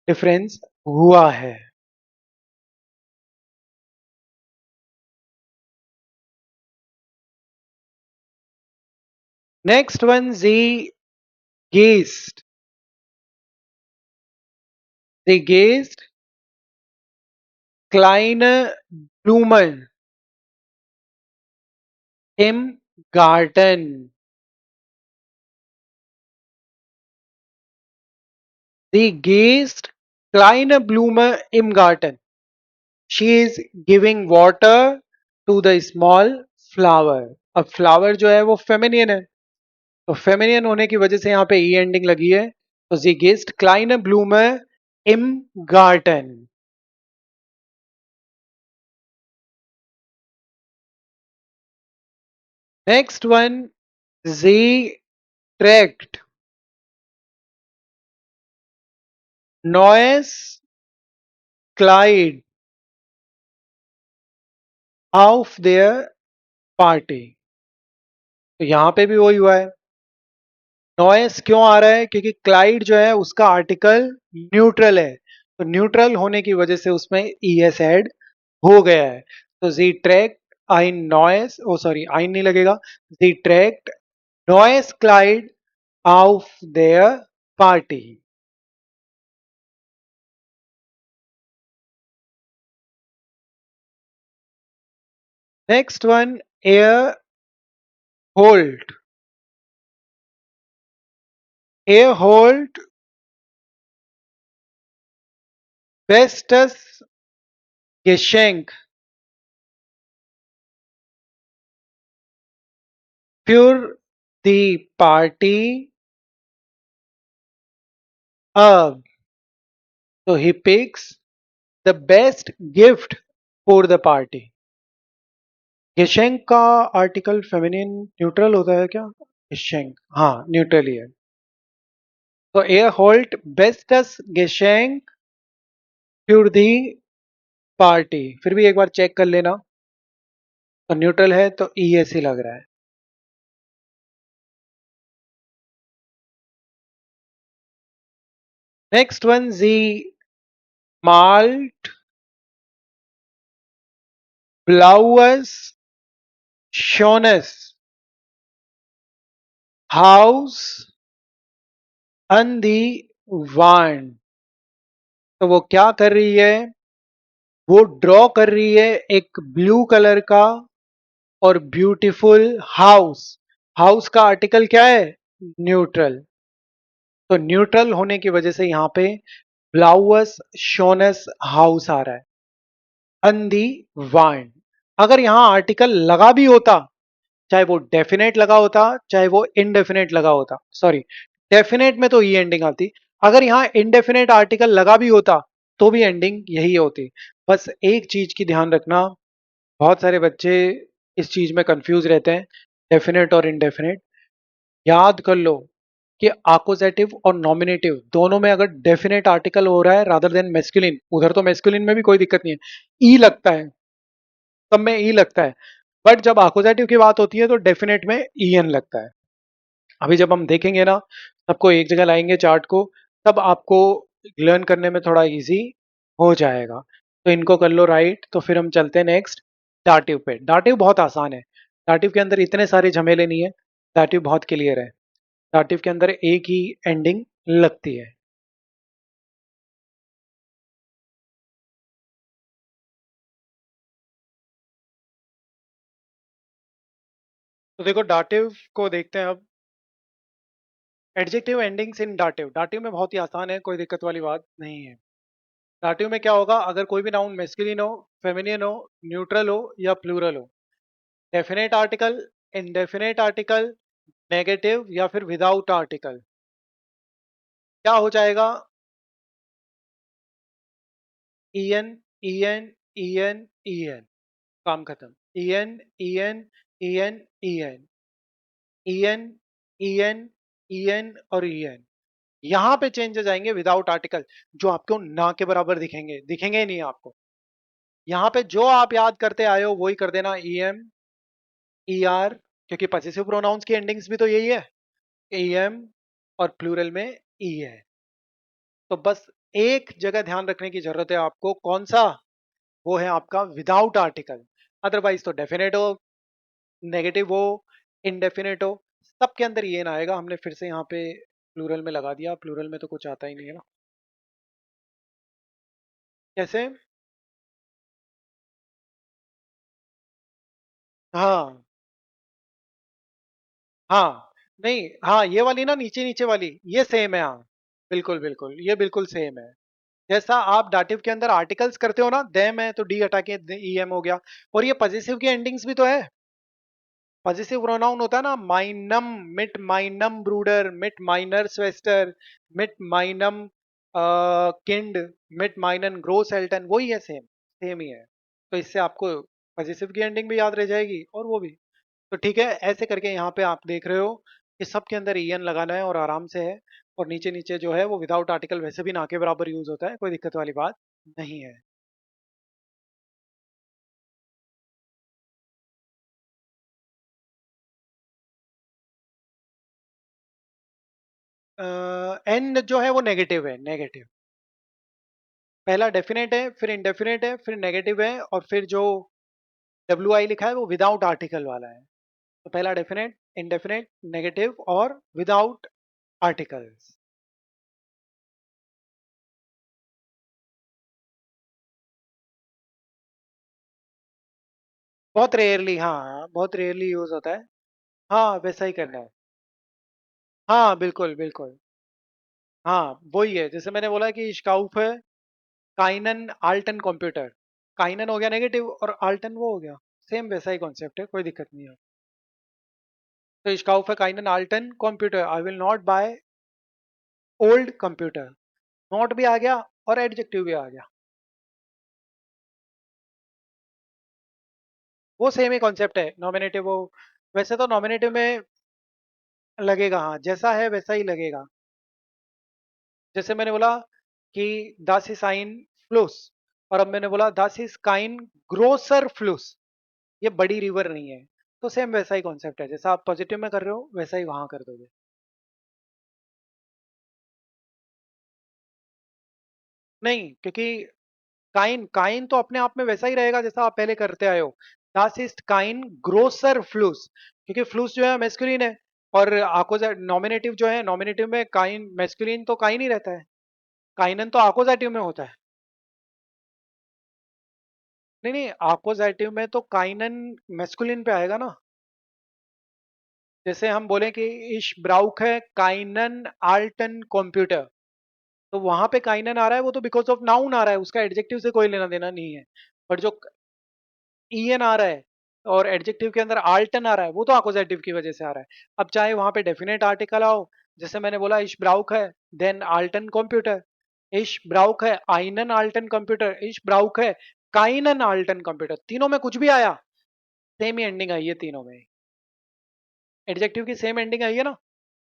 A: डिफरेंस हुआ है। नेक्स्ट वन, जी गेस्ट, जी गेस्ट क्लाइन ब्लूमन इम garden. Die gazed kleine Blume im Garten. She is giving water to the small flower. अब फ्लावर जो है वो फेमिनियन है, तो फेमिनियन होने की वजह से यहाँ पे ई एंडिंग लगी है। तो sie gießt kleine Blume im Garten. Next one, sie trägt, noise Clyde of their party। तो यहां पे भी वही हुआ है। नॉइस क्यों आ रहा है? क्योंकि क्लाइड जो है उसका आर्टिकल न्यूट्रल है, तो न्यूट्रल होने की वजह से उसमें ईएस ऐड हो गया है। तो जी ट्रैक्ट ein नॉइस, ओ सॉरी ein नहीं लगेगा, जी ट्रैक्ट नॉइस क्लाइड ऑफ देयर पार्टी। नेक्स्ट वन, एयर होल्ड। एयर होल्ड बेस्टस geschenk für die Party of, so he picks the best gift for the party। geschenk का आर्टिकल फेमिनिन न्यूट्रल होता है क्या? geschenk, हाँ न्यूट्रल ही है। तो एयर होल्ट बेस्टस geschenk für die पार्टी, फिर भी एक बार चेक कर लेना। तो न्यूट्रल है तो ई एस ही लग रहा है। नेक्स्ट वन, जी माल्ट ब्लाउस शोनस हाउस अन दी वांड। तो वो क्या कर रही है? वो ड्रॉ कर रही है एक ब्लू कलर का और ब्यूटीफुल हाउस। हाउस का आर्टिकल क्या है? न्यूट्रल। तो न्यूट्रल होने की वजह से यहां पे ब्लाउअस शोनस हाउस आ रहा है। अंधी वाइन। अगर यहां आर्टिकल लगा भी होता, चाहे वो डेफिनेट लगा होता चाहे वो इनडेफिनेट लगा होता, सॉरी डेफिनेट में तो ई एंडिंग आती, अगर यहां इनडेफिनेट आर्टिकल लगा भी होता तो भी एंडिंग यही होती। बस एक चीज की ध्यान रखना, बहुत सारे बच्चे इस चीज में कंफ्यूज रहते हैं, डेफिनेट और इनडेफिनेट। याद कर लो कि आकोजेटिव और नॉमिनेटिव दोनों में अगर डेफिनेट आर्टिकल हो रहा है रादर देन मेस्कुलिन, उधर तो मेस्कुलिन में भी कोई दिक्कत नहीं है, ई लगता है, सब में ई लगता है, बट जब आकोजेटिव की बात होती है तो डेफिनेट में ई एन लगता है। अभी जब हम देखेंगे ना, सबको एक जगह लाएंगे चार्ट को, तब आपको लर्न करने में थोड़ा इजी हो जाएगा। तो इनको कर लो राइट, तो फिर हम चलते हैं नेक्स्ट डाटिव पे। डाटिव बहुत आसान है, डाटिव के अंदर इतने सारे झमेले नहीं है, डाटिव बहुत क्लियर है। डाटिव के अंदर एक ही एंडिंग लगती है। तो देखो डाटिव को देखते हैं अब। एडजेक्टिव एंडिंग्स इन डाटिव, डाटिव में बहुत ही आसान है, कोई दिक्कत वाली बात नहीं है। डाटिव में क्या होगा? अगर कोई भी नाउन मेस्कुलिन हो, फेमिनिन हो, न्यूट्रल हो या प्लूरल हो, definite article, indefinite article, negative या फिर विदाउट आर्टिकल, क्या हो जाएगा? E N, E N, E N, E N, काम खत्म। E N, E N, E N, E N, E N, E N, E N और ई एन। यहां पे चेंजेस आएंगे विदाउट आर्टिकल, जो आपको ना के बराबर दिखेंगे, दिखेंगे ही नहीं आपको। यहाँ पे जो आप याद करते आए हो वही कर देना, ई एम, ई आर, क्योंकि पजेसिव प्रोनाउंस की एंडिंग्स भी तो यही है, ई एम, और प्लूरल में ई है। तो बस एक जगह ध्यान रखने की जरूरत है आपको, कौन सा? वो है आपका विदाउट आर्टिकल। अदरवाइज तो डेफिनेट हो, नेगेटिव हो, इनडेफिनेट हो, सबके अंदर ये ना आएगा। हमने फिर से यहाँ पे प्लूरल में लगा दिया, प्लूरल में तो कुछ आता ही नहीं है ना। कैसे? हाँ, हाँ, नहीं, हाँ ये वाली ना, नीचे नीचे वाली ये सेम है, हाँ बिल्कुल बिल्कुल, ये बिल्कुल सेम है। जैसा आप डाटिव के अंदर आर्टिकल्स करते हो ना, देम है तो डी हटा के ई एम हो गया, और ये पजेसिव की एंडिंग्स भी तो है। पजेसिव प्रोनाउन होता है ना, माइनम, मिट माइनम ब्रूडर, मिट माइनर स्वेस्टर, मिट माइनम किंड, मिट माइनन ग्रोस एल्टन, वही है, सेम सेम ही है। तो इससे आपको पजेसिव की एंडिंग भी याद रह जाएगी और वो भी। तो ठीक है, ऐसे करके यहाँ पे आप देख रहे हो कि सबके अंदर ई एन लगाना है और आराम से है। और नीचे नीचे जो है वो विदाउट आर्टिकल वैसे भी ना के बराबर यूज होता है, कोई दिक्कत वाली बात नहीं है। एन जो है वो नेगेटिव है, नेगेटिव। पहला डेफिनेट है, फिर इंडेफिनेट है, फिर नेगेटिव है, और फिर जो डब्ल्यू आई लिखा है वो विदाउट आर्टिकल वाला है। तो पहला डेफिनेट, इंडेफिनेट, नेगेटिव और विदाउट आर्टिकल्स। बहुत रेयरली, हाँ बहुत रेयरली यूज होता है। हाँ वैसा ही करना है। हाँ बिल्कुल बिल्कुल। हाँ वही है, जैसे मैंने बोला कि इश्काउफ है काइनन आल्टन कंप्यूटर। काइनन हो गया नेगेटिव और आल्टन वो हो गया, सेम वैसा ही कॉन्सेप्ट है, कोई दिक्कत नहीं है। तो इश्काउफ है काइनन आल्टन कंप्यूटर, I will not buy old computer. Not भी आ गया और एडजेक्टिव भी आ गया, वो सेम ही कॉन्सेप्ट है, नॉमिनेटिव वो। वैसे तो नॉमिनेटिव में लगेगा, हाँ जैसा है वैसा ही लगेगा। जैसे मैंने बोला कि दास इज साइन फ्लूस, और अब मैंने बोला दास इज काइन ग्रोसर फ्लूस, ये बड़ी रिवर नहीं है। तो सेम वैसा ही कॉन्सेप्ट है, जैसा आप पॉजिटिव में कर रहे हो वैसा ही वहां कर दोगे। नहीं, क्योंकि काइन काइन तो अपने आप में वैसा ही रहेगा जैसा आप पहले करते आए हो। दास इज काइन ग्रोसर फ्लूस, क्योंकि फ्लूस जो है मेस्कुलिन है, और आकोजा नॉमिनेटिव जो है, नॉमिनेटिव में काइन मेस्कुलिन तो काइन ही रहता है, काइनन तो आकोजाटिव में होता है। नहीं नहीं, आकोजाइटिव में तो काइनन मेस्कुलिन पे आएगा ना। जैसे हम बोले कि इश ब्राउक है काइनन आल्टन कंप्यूटर, तो वहां पे काइनन आ रहा है, वो तो बिकॉज ऑफ नाउन आ रहा है, उसका एडजेक्टिव से कोई लेना देना नहीं है। बट जो ईएन आ रहा है और एडजेक्टिव के अंदर आल्टन आ रहा है, वो तो अपोजिटिव की वजह से आ रहा है। अब चाहे वहां पे डेफिनेट आर्टिकल आओ, जैसे मैंने बोला इश ब्राउक है देन आल्टन कंप्यूटर, इश ब्राउक है आइनन आल्टन कंप्यूटर, इश ब्राउक है काइनन आल्टन कंप्यूटर, तीनों में कुछ भी आया सेम ही एंडिंग आई है तीनों में। एडजेक्टिव की सेम एंडिंग आई है ना,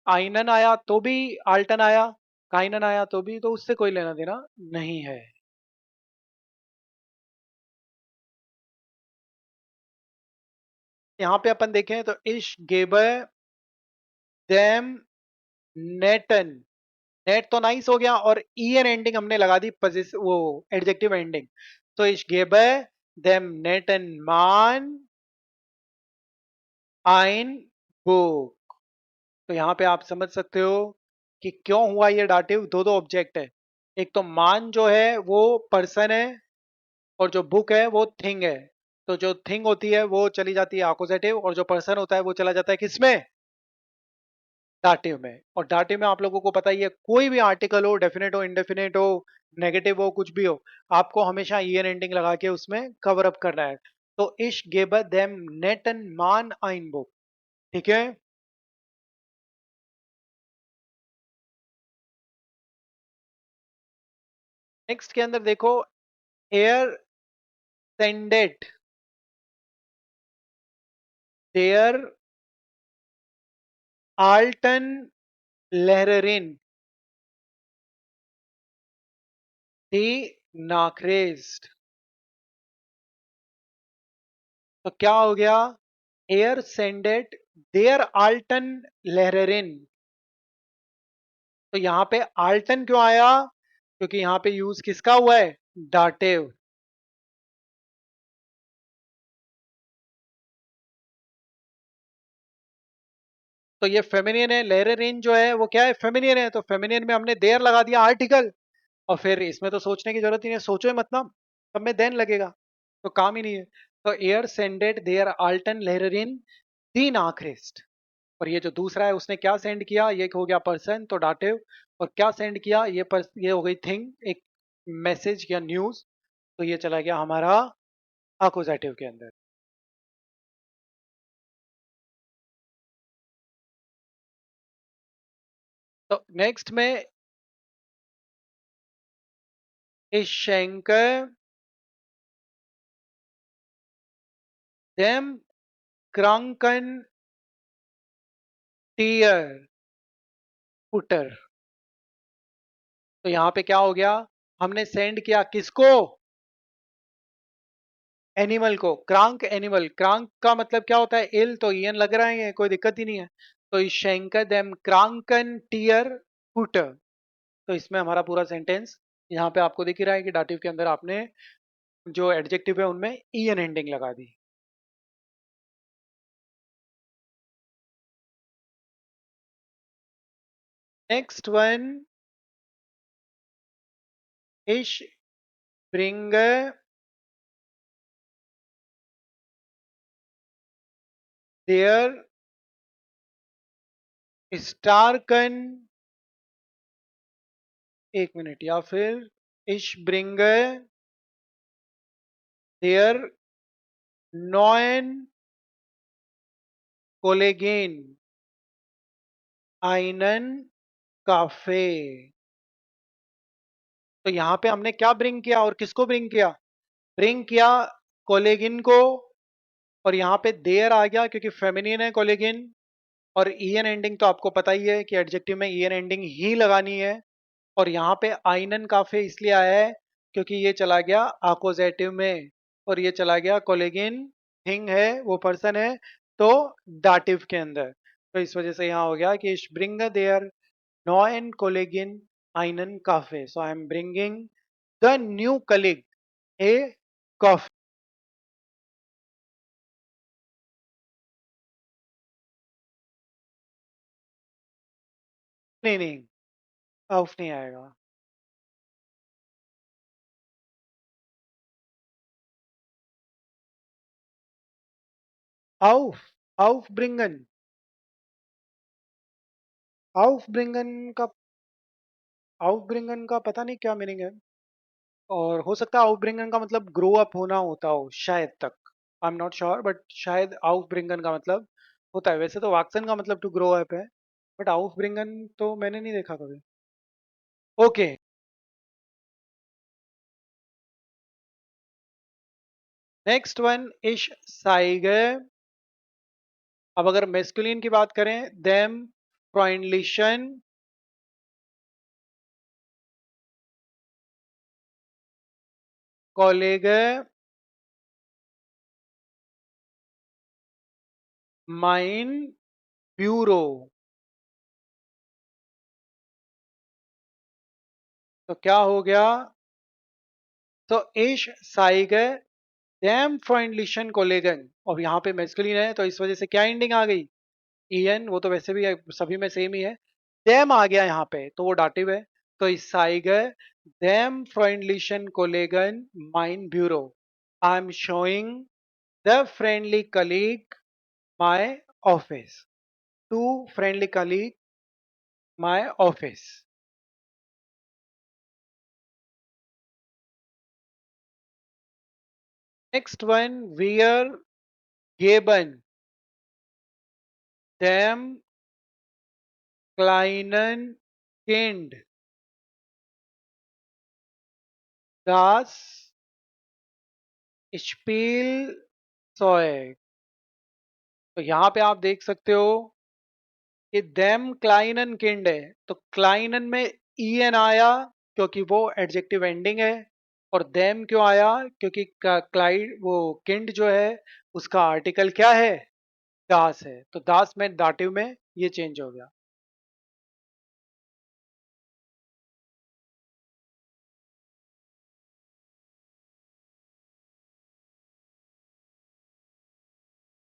A: आइनन आया तो भी आल्टन आया, काइनन आया तो भी, तो उससे कोई लेना देना नहीं है। यहाँ पे अपन देखें तो इश गेबर देम नेटन, नेट तो नाइस हो गया, और ईएन एंडिंग हमने लगा दी पजेस वो एडजेक्टिव एंडिंग। तो इश गेबर देम नेटन मान आइन बुक। तो यहाँ पे आप समझ सकते हो कि क्यों हुआ ये डाटिव, दो दो ऑब्जेक्ट है। एक तो मान जो है वो पर्सन है, और जो बुक है वो थिंग है। तो जो थिंग होती है वो चली जाती है अपोजिटिव, और जो पर्सन होता है वो चला जाता है किसमें, डाटिव में। और डाटिव में आप लोगों को पता ही है, कोई भी आर्टिकल हो, डेफिनेट हो, इंडेफिनेट हो, नेगेटिव हो, कुछ भी हो, आपको हमेशा ईएन एंडिंग लगा के उसमें कवर अप करना है। तो इश गेबर देम नेटन मान आइन बुक, ठीक है। नेक्स्ट के अंदर देखो, एयर सेंडेड देयर आल्टन लहरेरिन दी नाक्रेस्ट। तो क्या हो गया, एयर सेंडेड देयर आल्टन लहरेरिन। तो यहाँ पे आल्टन क्यों आया, क्योंकि यहाँ पे यूज किसका हुआ है, डाटिव। तो ये फेमिनियन है, लहरेरिन जो है वो क्या है, फेमिनियन है, तो फेमिनियन में हमने देयर लगा दिया आर्टिकल, और फिर इसमें तो सोचने की जरूरत ही नहीं है, सोचो ही मतलब, सब में देन लगेगा, तो काम ही नहीं है। तो एयर सेंडेड देयर आल्टन लहरेरिन दी नाक्रेस्ट। और ये जो दूसरा है उसने क्या सेंड किया, ये हो गया पर्सन तो डाटिव, और क्या सेंड किया, ये हो गई थिंग, एक मैसेज या न्यूज, तो ये चला गया हमारा अकोजेटिव के अंदर। तो नेक्स्ट में इस शंकर देम क्रंकन टीयर पुटर। तो यहाँ पे क्या हो गया, हमने सेंड किया किसको, एनिमल को, क्रांक एनिमल, क्रांक का मतलब क्या होता है, इल, तो ईएन लग रहा है, कोई दिक्कत ही नहीं है। तो इस शंकर देम क्रांकन टीयर फुट, तो इसमें हमारा पूरा सेंटेंस यहाँ पे आपको दिख ही रहा है कि डाटिव के अंदर आपने जो एडजेक्टिव है उनमें ईएन एंडिंग लगा दी। नेक्स्ट वन, इश ब्रिंग देयर स्टारकन, एक मिनट, या फिर इश ब्रिंग देयर नॉन कोलेगेन आइनन काफे। तो यहाँ पे हमने क्या ब्रिंग किया और किसको ब्रिंग किया, ब्रिंग किया कोलेगिन को, और यहाँ पे देयर आ गया क्योंकि फेमिनिन है कोलेगिन, और ईएन एंडिंग तो आपको पता ही है कि एडजेक्टिव में ईएन एंडिंग ही लगानी है। और यहाँ पे आइनन काफे इसलिए आया है क्योंकि ये चला गया आकोजेटिव में, और ये चला गया कोलेगिन, थिंग है वो पर्सन है, तो दाटिव के अंदर। तो इस वजह से यहाँ हो गया कि ब्रिंग देयर नॉन कोलेगिन आइनन काफे, so I am bringing the new colleague a coffee. नहीं नहीं, ऑफ नहीं आएगा। आउफ, आउफ ब्रिंगन, आउफ ब्रिंगन का, आउफ ब्रिंगन का पता नहीं क्या मीनिंग है, और हो सकता है आउफ ब्रिंगन का मतलब ग्रो अप होना होता हो शायद तक, I am not sure, but शायद आउफ ब्रिंगन का मतलब होता है। वैसे तो वाक्सन का मतलब टू ग्रो अप है, बट आउफ ब्रिंगन तो मैंने नहीं देखा कभी। ओके, नेक्स्ट वन, इश साइगे। अब अगर मेस्कुलिन की बात करें, देम फ्रॉइंडलिशन कॉलेगे माइन ब्यूरो। तो क्या हो गया, तो इश साइगे डैम फ्रॉइंडलिशन कोलेगन, और यहाँ पे मेस्कुलिन है तो इस वजह से क्या एंडिंग आ गई, ईएन, वो तो वैसे भी सभी में सेम ही है, डैम आ गया यहाँ पे तो वो डाटिव है। तो इस साइगे डैम फ्रॉइंडलिशन कोलेगन माइन ब्यूरो, I am showing the friendly colleague my office, to friendly colleague my office. Next one, वियर गेबन dem kleinen Kind das Spielzeug। तो यहाँ पे आप देख सकते हो कि देम क्लाइनन किंड है, तो क्लाइनन में en आया क्योंकि वो एडजेक्टिव एंडिंग है, और देम क्यों आया क्योंकि क्लाइड वो किंड जो है उसका आर्टिकल क्या है, दास है, तो दास में दाटिव में ये चेंज हो गया।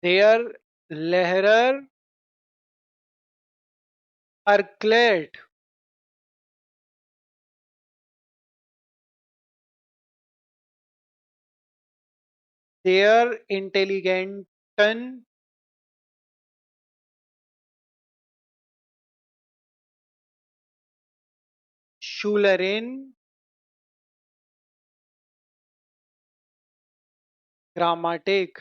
A: देयर लहरर अर्कलेट, देयर इंटेलिगेंटन शूलरिन ग्रामाटिक।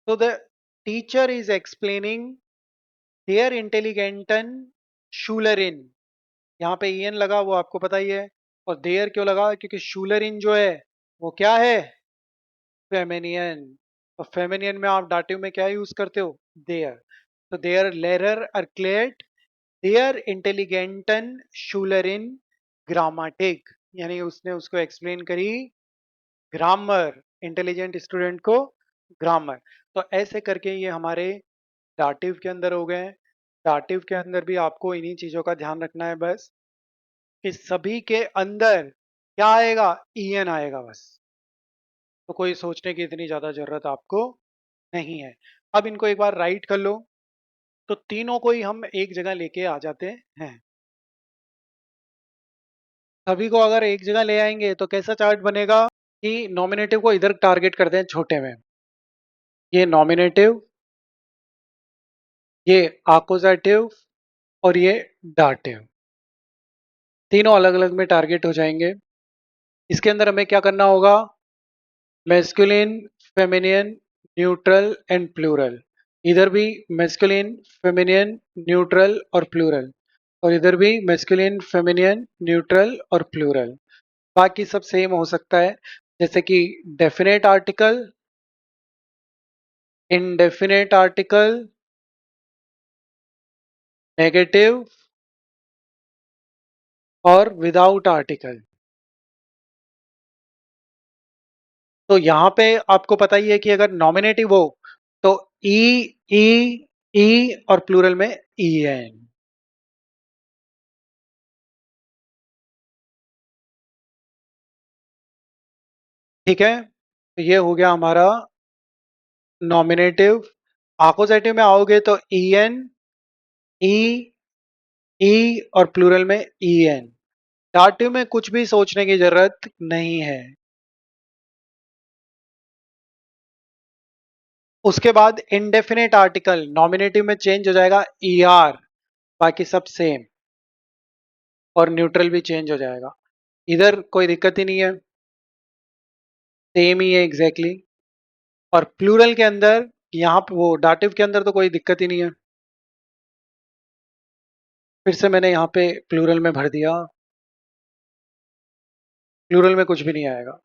A: So the teacher is explaining their intelligenten Schulerin, यहाँ पे ईएन लगा वो आपको पता ही है, और देयर क्यों लगा क्योंकि शूलरिन जो है वो क्या है, फेमिनियन। तो फेमिनियन में आप डाटिव में क्या यूज करते हो, देयर। तो देयर लेरर अर्क्लेट देयर इंटेलिजेंटन शूलर इन ग्रामाटिक, यानी उसने उसको एक्सप्लेन करी ग्रामर, इंटेलिजेंट स्टूडेंट को ग्रामर। तो ऐसे करके ये हमारे दाटिव के अंदर हो गए हैं। दाटिव के अंदर भी आपको इन्हीं चीजों का ध्यान रखना है बस, कि सभी के अंदर क्या आएगा, ईएन आएगा बस। तो कोई सोचने की इतनी ज्यादा जरूरत आपको नहीं है। अब इनको एक बार राइट कर लो। तो तीनों को ही हम एक जगह लेके आ जाते हैं। सभी को अगर एक जगह ले आएंगे तो कैसा चार्ट बनेगा, कि नॉमिनेटिव को इधर टारगेट करते हैं छोटे में, ये नॉमिनेटिव, ये आकुजेटिव और ये डाटिव, तीनों अलग अलग में टारगेट हो जाएंगे। इसके अंदर हमें क्या करना होगा, मैस्कुलिन, फेमिनियन, न्यूट्रल एंड प्लूरल। इधर भी मैस्कुलिन, फेमिनियन, न्यूट्रल और प्लूरल, और इधर भी मैस्कुलिन, फेमिनियन, न्यूट्रल और प्लूरल। बाकी सब सेम हो सकता है, जैसे कि definite article, indefinite article, negative और विदाउट आर्टिकल। तो यहाँ पे आपको पता ही है कि अगर नॉमिनेटिव हो तो ई, ई, ई और प्लूरल में ई एन। ठीक है, तो ये हो गया हमारा नॉमिनेटिव। आकोजेटिव में आओगे तो ई एन, ई, ई और प्लूरल में ई एन। डाटिव में कुछ भी सोचने की जरूरत नहीं है। उसके बाद इंडेफिनेट आर्टिकल नॉमिनेटिव में चेंज हो जाएगा ई आर, बाकी सब सेम, और न्यूट्रल भी चेंज हो जाएगा। इधर कोई दिक्कत ही नहीं है, सेम ही है एग्जैक्टली exactly। और प्लूरल के अंदर, यहाँ पे वो डाटिव के अंदर तो कोई दिक्कत ही नहीं है। फिर से मैंने यहाँ पे प्लूरल में भर दिया, प्लूरल में कुछ भी नहीं आएगा।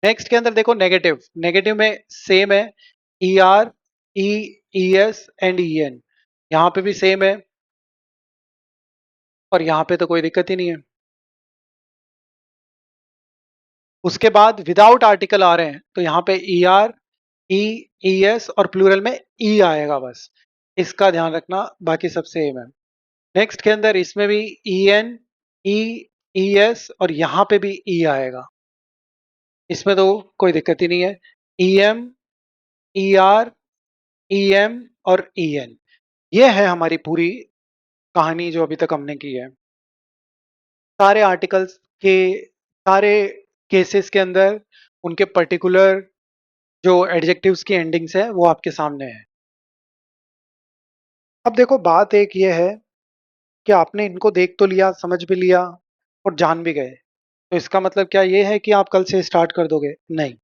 A: नेक्स्ट के अंदर देखो नेगेटिव, नेगेटिव में सेम है, E R, E, E S and E N, यहाँ पे भी सेम है, और यहाँ पे तो कोई दिक्कत ही नहीं है। उसके बाद विदाउट आर्टिकल आ रहे हैं, तो यहाँ पे ई आर, ई, ई एस और प्लूरल में ई आएगा बस, इसका ध्यान रखना, बाकी सब सेम है। नेक्स्ट के अंदर इसमें भी ई एन, ई, ई एस और यहाँ पे भी ई आएगा, इसमें तो कोई दिक्कत ही नहीं है। E M, E R, E M और ई एन, ये है हमारी पूरी कहानी जो अभी तक हमने की है। सारे आर्टिकल्स के, सारे केसेस के अंदर उनके पर्टिकुलर जो एडजेक्टिव्स की एंडिंग्स है वो आपके सामने है। अब देखो बात एक ये है कि आपने इनको देख तो लिया, समझ भी लिया और जान भी गए, तो इसका मतलब क्या ये है कि आप कल से स्टार्ट कर दोगे? नहीं।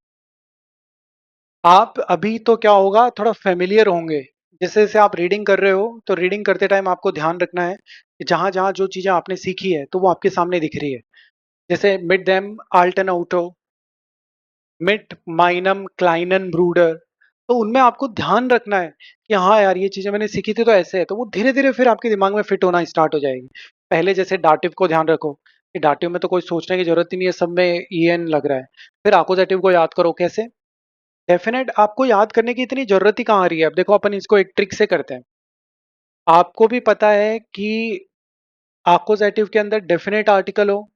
A: आप अभी तो क्या होगा, थोड़ा फेमिलियर होंगे। जैसे जैसे आप रीडिंग कर रहे हो, तो रीडिंग करते टाइम आपको ध्यान रखना है कि जहां जहां जो चीजें आपने सीखी है तो वो आपके सामने दिख रही है। जैसे मिड देम आल्टन आउटो, मिट माइनम क्लाइनन ब्रूडर, तो उनमें आपको ध्यान रखना है कि हाँ यार ये चीजें मैंने सीखी थी तो ऐसे है, तो वो धीरे धीरे फिर आपके दिमाग में फिट होना स्टार्ट हो जाएगी। पहले जैसे डाटिव को ध्यान रखो कि डाटिव में तो कोई सोचने की जरूरत ही नहीं है, सब में ई एन लग रहा है। फिर आकोजेटिव को याद करो कैसे, डेफिनेट आपको याद करने की इतनी जरूरत ही कहाँ आ रही है। अब देखो अपन इसको एक ट्रिक से करते हैं। आपको भी पता है कि आकोजेटिव के अंदर डेफिनेट आर्टिकल हो,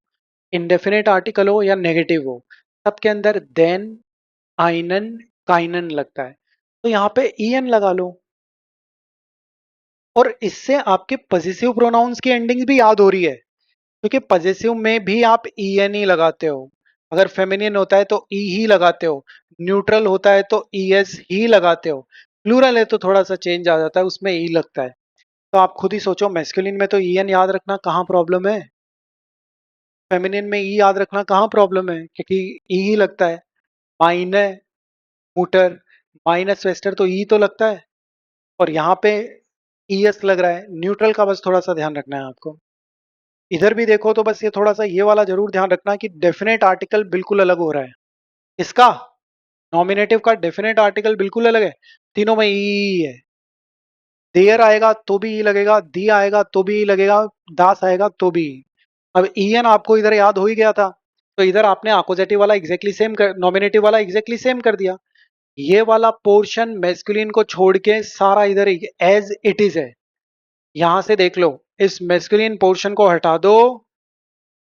A: इनडेफिनेट आर्टिकल हो या नेगेटिव हो, सबके अंदर देन, आइनन, काइनन लगता है। तो यहाँ पे ईएन लगा लो, और इससे आपके पजेसिव प्रोनाउंस की एंडिंग्स भी याद हो रही है, क्योंकि पजेसिव में भी आप ईएन ही लगाते हो। अगर फेमिनियन होता है तो ई ही लगाते हो, न्यूट्रल होता है तो ई एस ही लगाते हो, प्लूरल है तो थोड़ा सा चेंज आ जाता है, उसमें ई लगता है। तो आप खुद ही सोचो, मैस्कुलिन में तो ईएन याद रखना कहाँ प्रॉब्लम है, फेमिनिन में ई याद रखना कहाँ प्रॉब्लम है, क्योंकि ई ही लगता है। माइने, मूटर, माइनस वेस्टर तो ई तो लगता है, और यहाँ पे ई एस लग रहा है। न्यूट्रल का बस थोड़ा सा ध्यान रखना है आपको। इधर भी देखो तो बस ये थोड़ा सा ये वाला जरूर ध्यान रखना कि डेफिनेट आर्टिकल बिल्कुल अलग हो रहा है। इसका नॉमिनेटिव का डेफिनेट आर्टिकल बिल्कुल अलग है, तीनों में ई है। देयर आएगा तो भी ई लगेगा, दी आएगा तो भी ई लगेगा, दास आएगा तो भी ई। अब ईएन आपको इधर याद हो ही गया था, तो इधर आपने अकोजेटिव वाला एग्जैक्टली सेम कर, नॉमिनेटिव वाला एग्जैक्टली सेम कर दिया। ये वाला पोर्शन मेस्कुलिन को छोड़ के सारा इधर एज इट इज है। यहां से देख लो, इस मेस्कुलिन पोर्शन को हटा दो,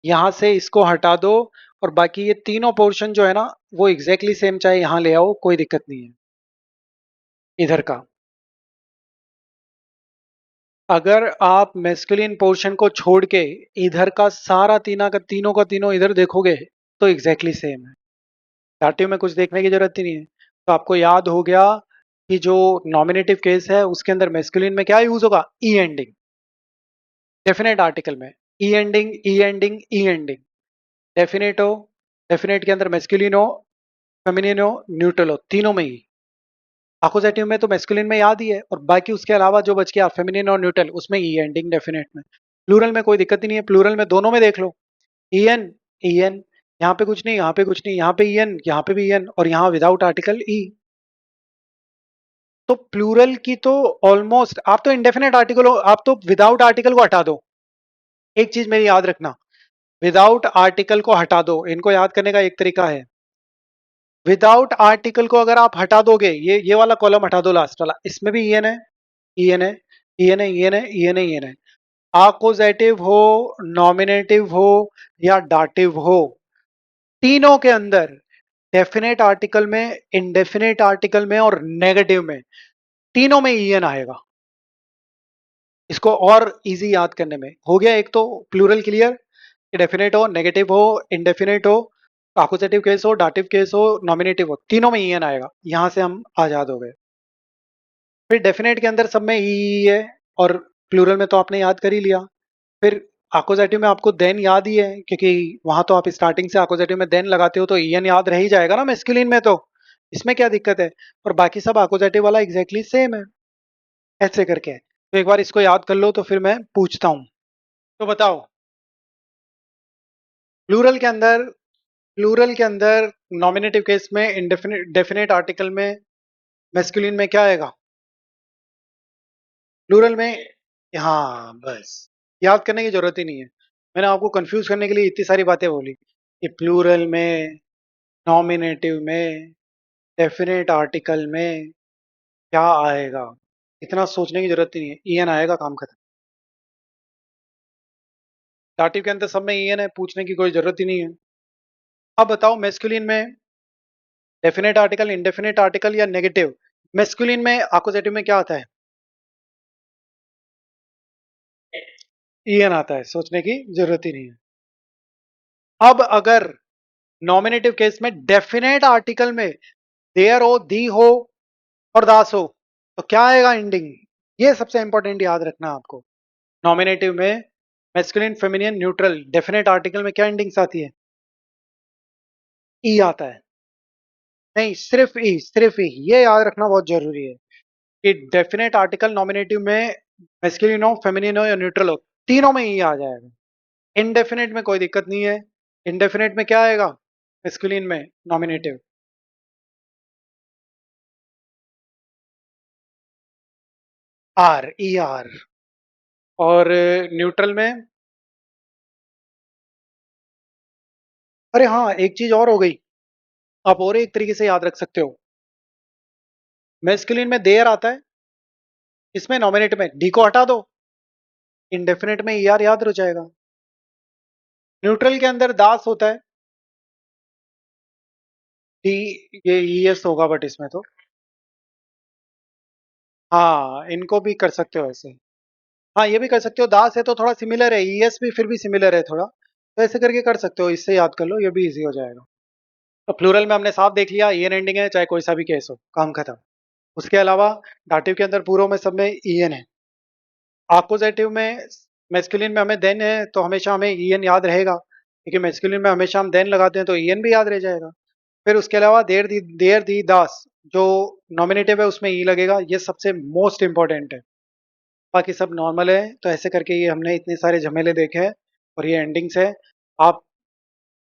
A: यहां से इसको हटा दो, और बाकी ये तीनों पोर्शन जो है ना, वो एग्जैक्टली सेम, चाहे यहां ले आओ कोई दिक्कत नहीं है इधर का। अगर आप मेस्कुलिन पोर्शन को छोड़ के इधर का सारा तीनों का तीनों इधर देखोगे, तो एग्जैक्टली सेम है। दाटिव में कुछ देखने की जरूरत ही नहीं है। तो आपको याद हो गया कि जो नॉमिनेटिव केस है उसके अंदर मेस्कुलिन में क्या यूज होगा, ई एंडिंग। डेफिनेट आर्टिकल में ई एंडिंग, ई एंडिंग, ई एंडिंग। डेफिनेट हो, डेफिनेट के अंदर मेस्कुलिन हो, फेमिनिन हो, न्यूट्रल हो, तीनों में ही। अकोजेटिव में तो मेस्कुलिन में याद ही है, और बाकी उसके अलावा जो बच गया फेमिनिन और न्यूट्रल, उसमें ई एंडिंग डेफिनेट में। प्लूरल में कोई दिक्कत ही नहीं है, प्लूरल में दोनों में देख लो, ई एन, ई एन, यहाँ पे कुछ नहीं, यहाँ पे कुछ नहीं, यहाँ पे ई एन, यहाँ पे भी ई एन, और यहाँ विदाउट आर्टिकल ई। तो प्लूरल की तो ऑलमोस्ट, आप तो इंडेफिनेट आर्टिकल हो, आप तो विदाउट आर्टिकल को हटा दो। एक चीज मेरी याद रखना, विदाउट आर्टिकल को हटा दो। इनको याद करने का एक तरीका है, विदाउट आर्टिकल को अगर आप हटा दोगे, ये वाला कॉलम हटा दो, लास्ट वाला, इसमें भी ई एन है, ई एन है, ई एन है, ई एन है, ई एन है, ई एन है। आकोजेटिव हो, नॉमिनेटिव हो, या डाटिव हो, तीनों के अंदर डेफिनेट आर्टिकल में, इंडेफिनेट आर्टिकल में और नेगेटिव में, तीनों में ई एन आएगा। इसको और इजी याद करने में हो गया, एक तो प्लूरल क्लियर, कि डेफिनेट हो, नेगेटिव हो, इंडेफिनेट हो, अकुजेटिव केस हो, डाटिव केस हो, नॉमिनेटिव हो, तीनों में ई एन आएगा। यहां से हम आजाद हो गए। फिर डेफिनेट के अंदर सब में ई है, और प्लूरल में तो आपने याद कर ही लिया। फिर अकोजेटिव में आपको देन याद ही है, क्योंकि वहां तो आप स्टार्टिंग से अकोजेटिव में देन लगाते हो, तो ई एन याद रह ही जाएगा ना मेस्कुलिन में, तो इसमें क्या दिक्कत है। और बाकी सब अकोजेटिव वाला एग्जैक्टली सेम है, ऐसे करके। तो एक बार इसको याद कर लो, तो फिर मैं पूछता हूँ। तो बताओ, प्लूरल के अंदर, प्लूरल के अंदर नॉमिनेटिव केस में, इंडेफिनिट डेफिनेट आर्टिकल में, मेस्कुलिन में क्या आएगा, प्लूरल में। हाँ बस, याद करने की जरूरत ही नहीं है। मैंने आपको कंफ्यूज करने के लिए इतनी सारी बातें बोली कि प्लूरल में, नॉमिनेटिव में, डेफिनेट आर्टिकल में क्या आएगा, इतना सोचने की जरूरत ही नहीं है, ईएन आएगा, काम खत्म। दाटिव के अंदर सब में ईएन है, पूछने की कोई जरूरत ही नहीं है। अब बताओ, मेस्कुलिन में डेफिनेट आर्टिकल, इंडेफिनेट आर्टिकल या नेगेटिव, मेस्कुलिन में अकुजेटिव में क्या आता है, ईएन आता है, सोचने की जरूरत ही नहीं है। अब अगर नॉमिनेटिव केस में डेफिनेट आर्टिकल में देयर हो, दी हो और दास हो, तो क्या आएगा एंडिंग। ये सबसे इंपॉर्टेंट याद रखना आपको। नॉमिनेटिव में masculine, feminine, neutral, definite article में क्या एंडिंग्स आती है, ई आता है। नहीं, सिर्फ ई, सिर्फ ई, ये याद रखना बहुत जरूरी है कि डेफिनेट आर्टिकल नॉमिनेटिव में, मैस्कुलिन हो, फेमिनिन हो या न्यूट्रल हो, तीनों में ई आ जाएगा। इनडेफिनेट में कोई दिक्कत नहीं है। इनडेफिनेट में क्या आएगा, मैस्कुलिन में नॉमिनेटिव, आर, ई आर। और न्यूट्रल में, अरे हाँ, एक चीज और हो गई, आप और एक तरीके से याद रख सकते हो। मैस्कुलिन में देयर आता है, इसमें नॉमिनेट में डी को हटा दो, इंडेफिनेट में ई आर याद रह जाएगा। न्यूट्रल के अंदर दास होता है, डी, ये ई एस होगा बट इसमें तो, हाँ इनको भी कर सकते हो ऐसे। हाँ ये भी कर सकते हो, दास है तो थोड़ा सिमिलर है, ई एस भी फिर भी सिमिलर है थोड़ा, तो ऐसे करके कर सकते हो, इससे याद कर लो, ये भी इजी हो जाएगा। तो प्लूरल में हमने साफ देख लिया, ई एन एंडिंग है, चाहे कोई सा भी केस हो, काम खत्म। उसके अलावा दाटिव के अंदर पूर्व में सब में ई एन है। अपोजिटिव में, मेस्कुलिन में हमें देन है, तो हमेशा हमें ई एन याद रहेगा, क्योंकि मेस्कुलिन में हमेशा हम देन लगाते हैं, तो ई एन भी याद रह जाएगा। फिर उसके अलावा देर दी दास, जो नॉमिनेटिव है उसमें ई लगेगा, ये सबसे मोस्ट इंपॉर्टेंट है। बाकी सब नॉर्मल है। तो ऐसे करके ये हमने इतने सारे झमेले देखे हैं, और ये एंडिंग्स है। आप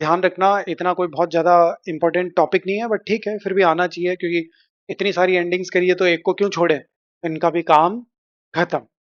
A: ध्यान रखना, इतना कोई बहुत ज़्यादा इंपॉर्टेंट टॉपिक नहीं है, बट ठीक है, फिर भी आना चाहिए, क्योंकि इतनी सारी एंडिंग्स करिए तो एक को क्यों छोड़े, इनका भी काम खत्म।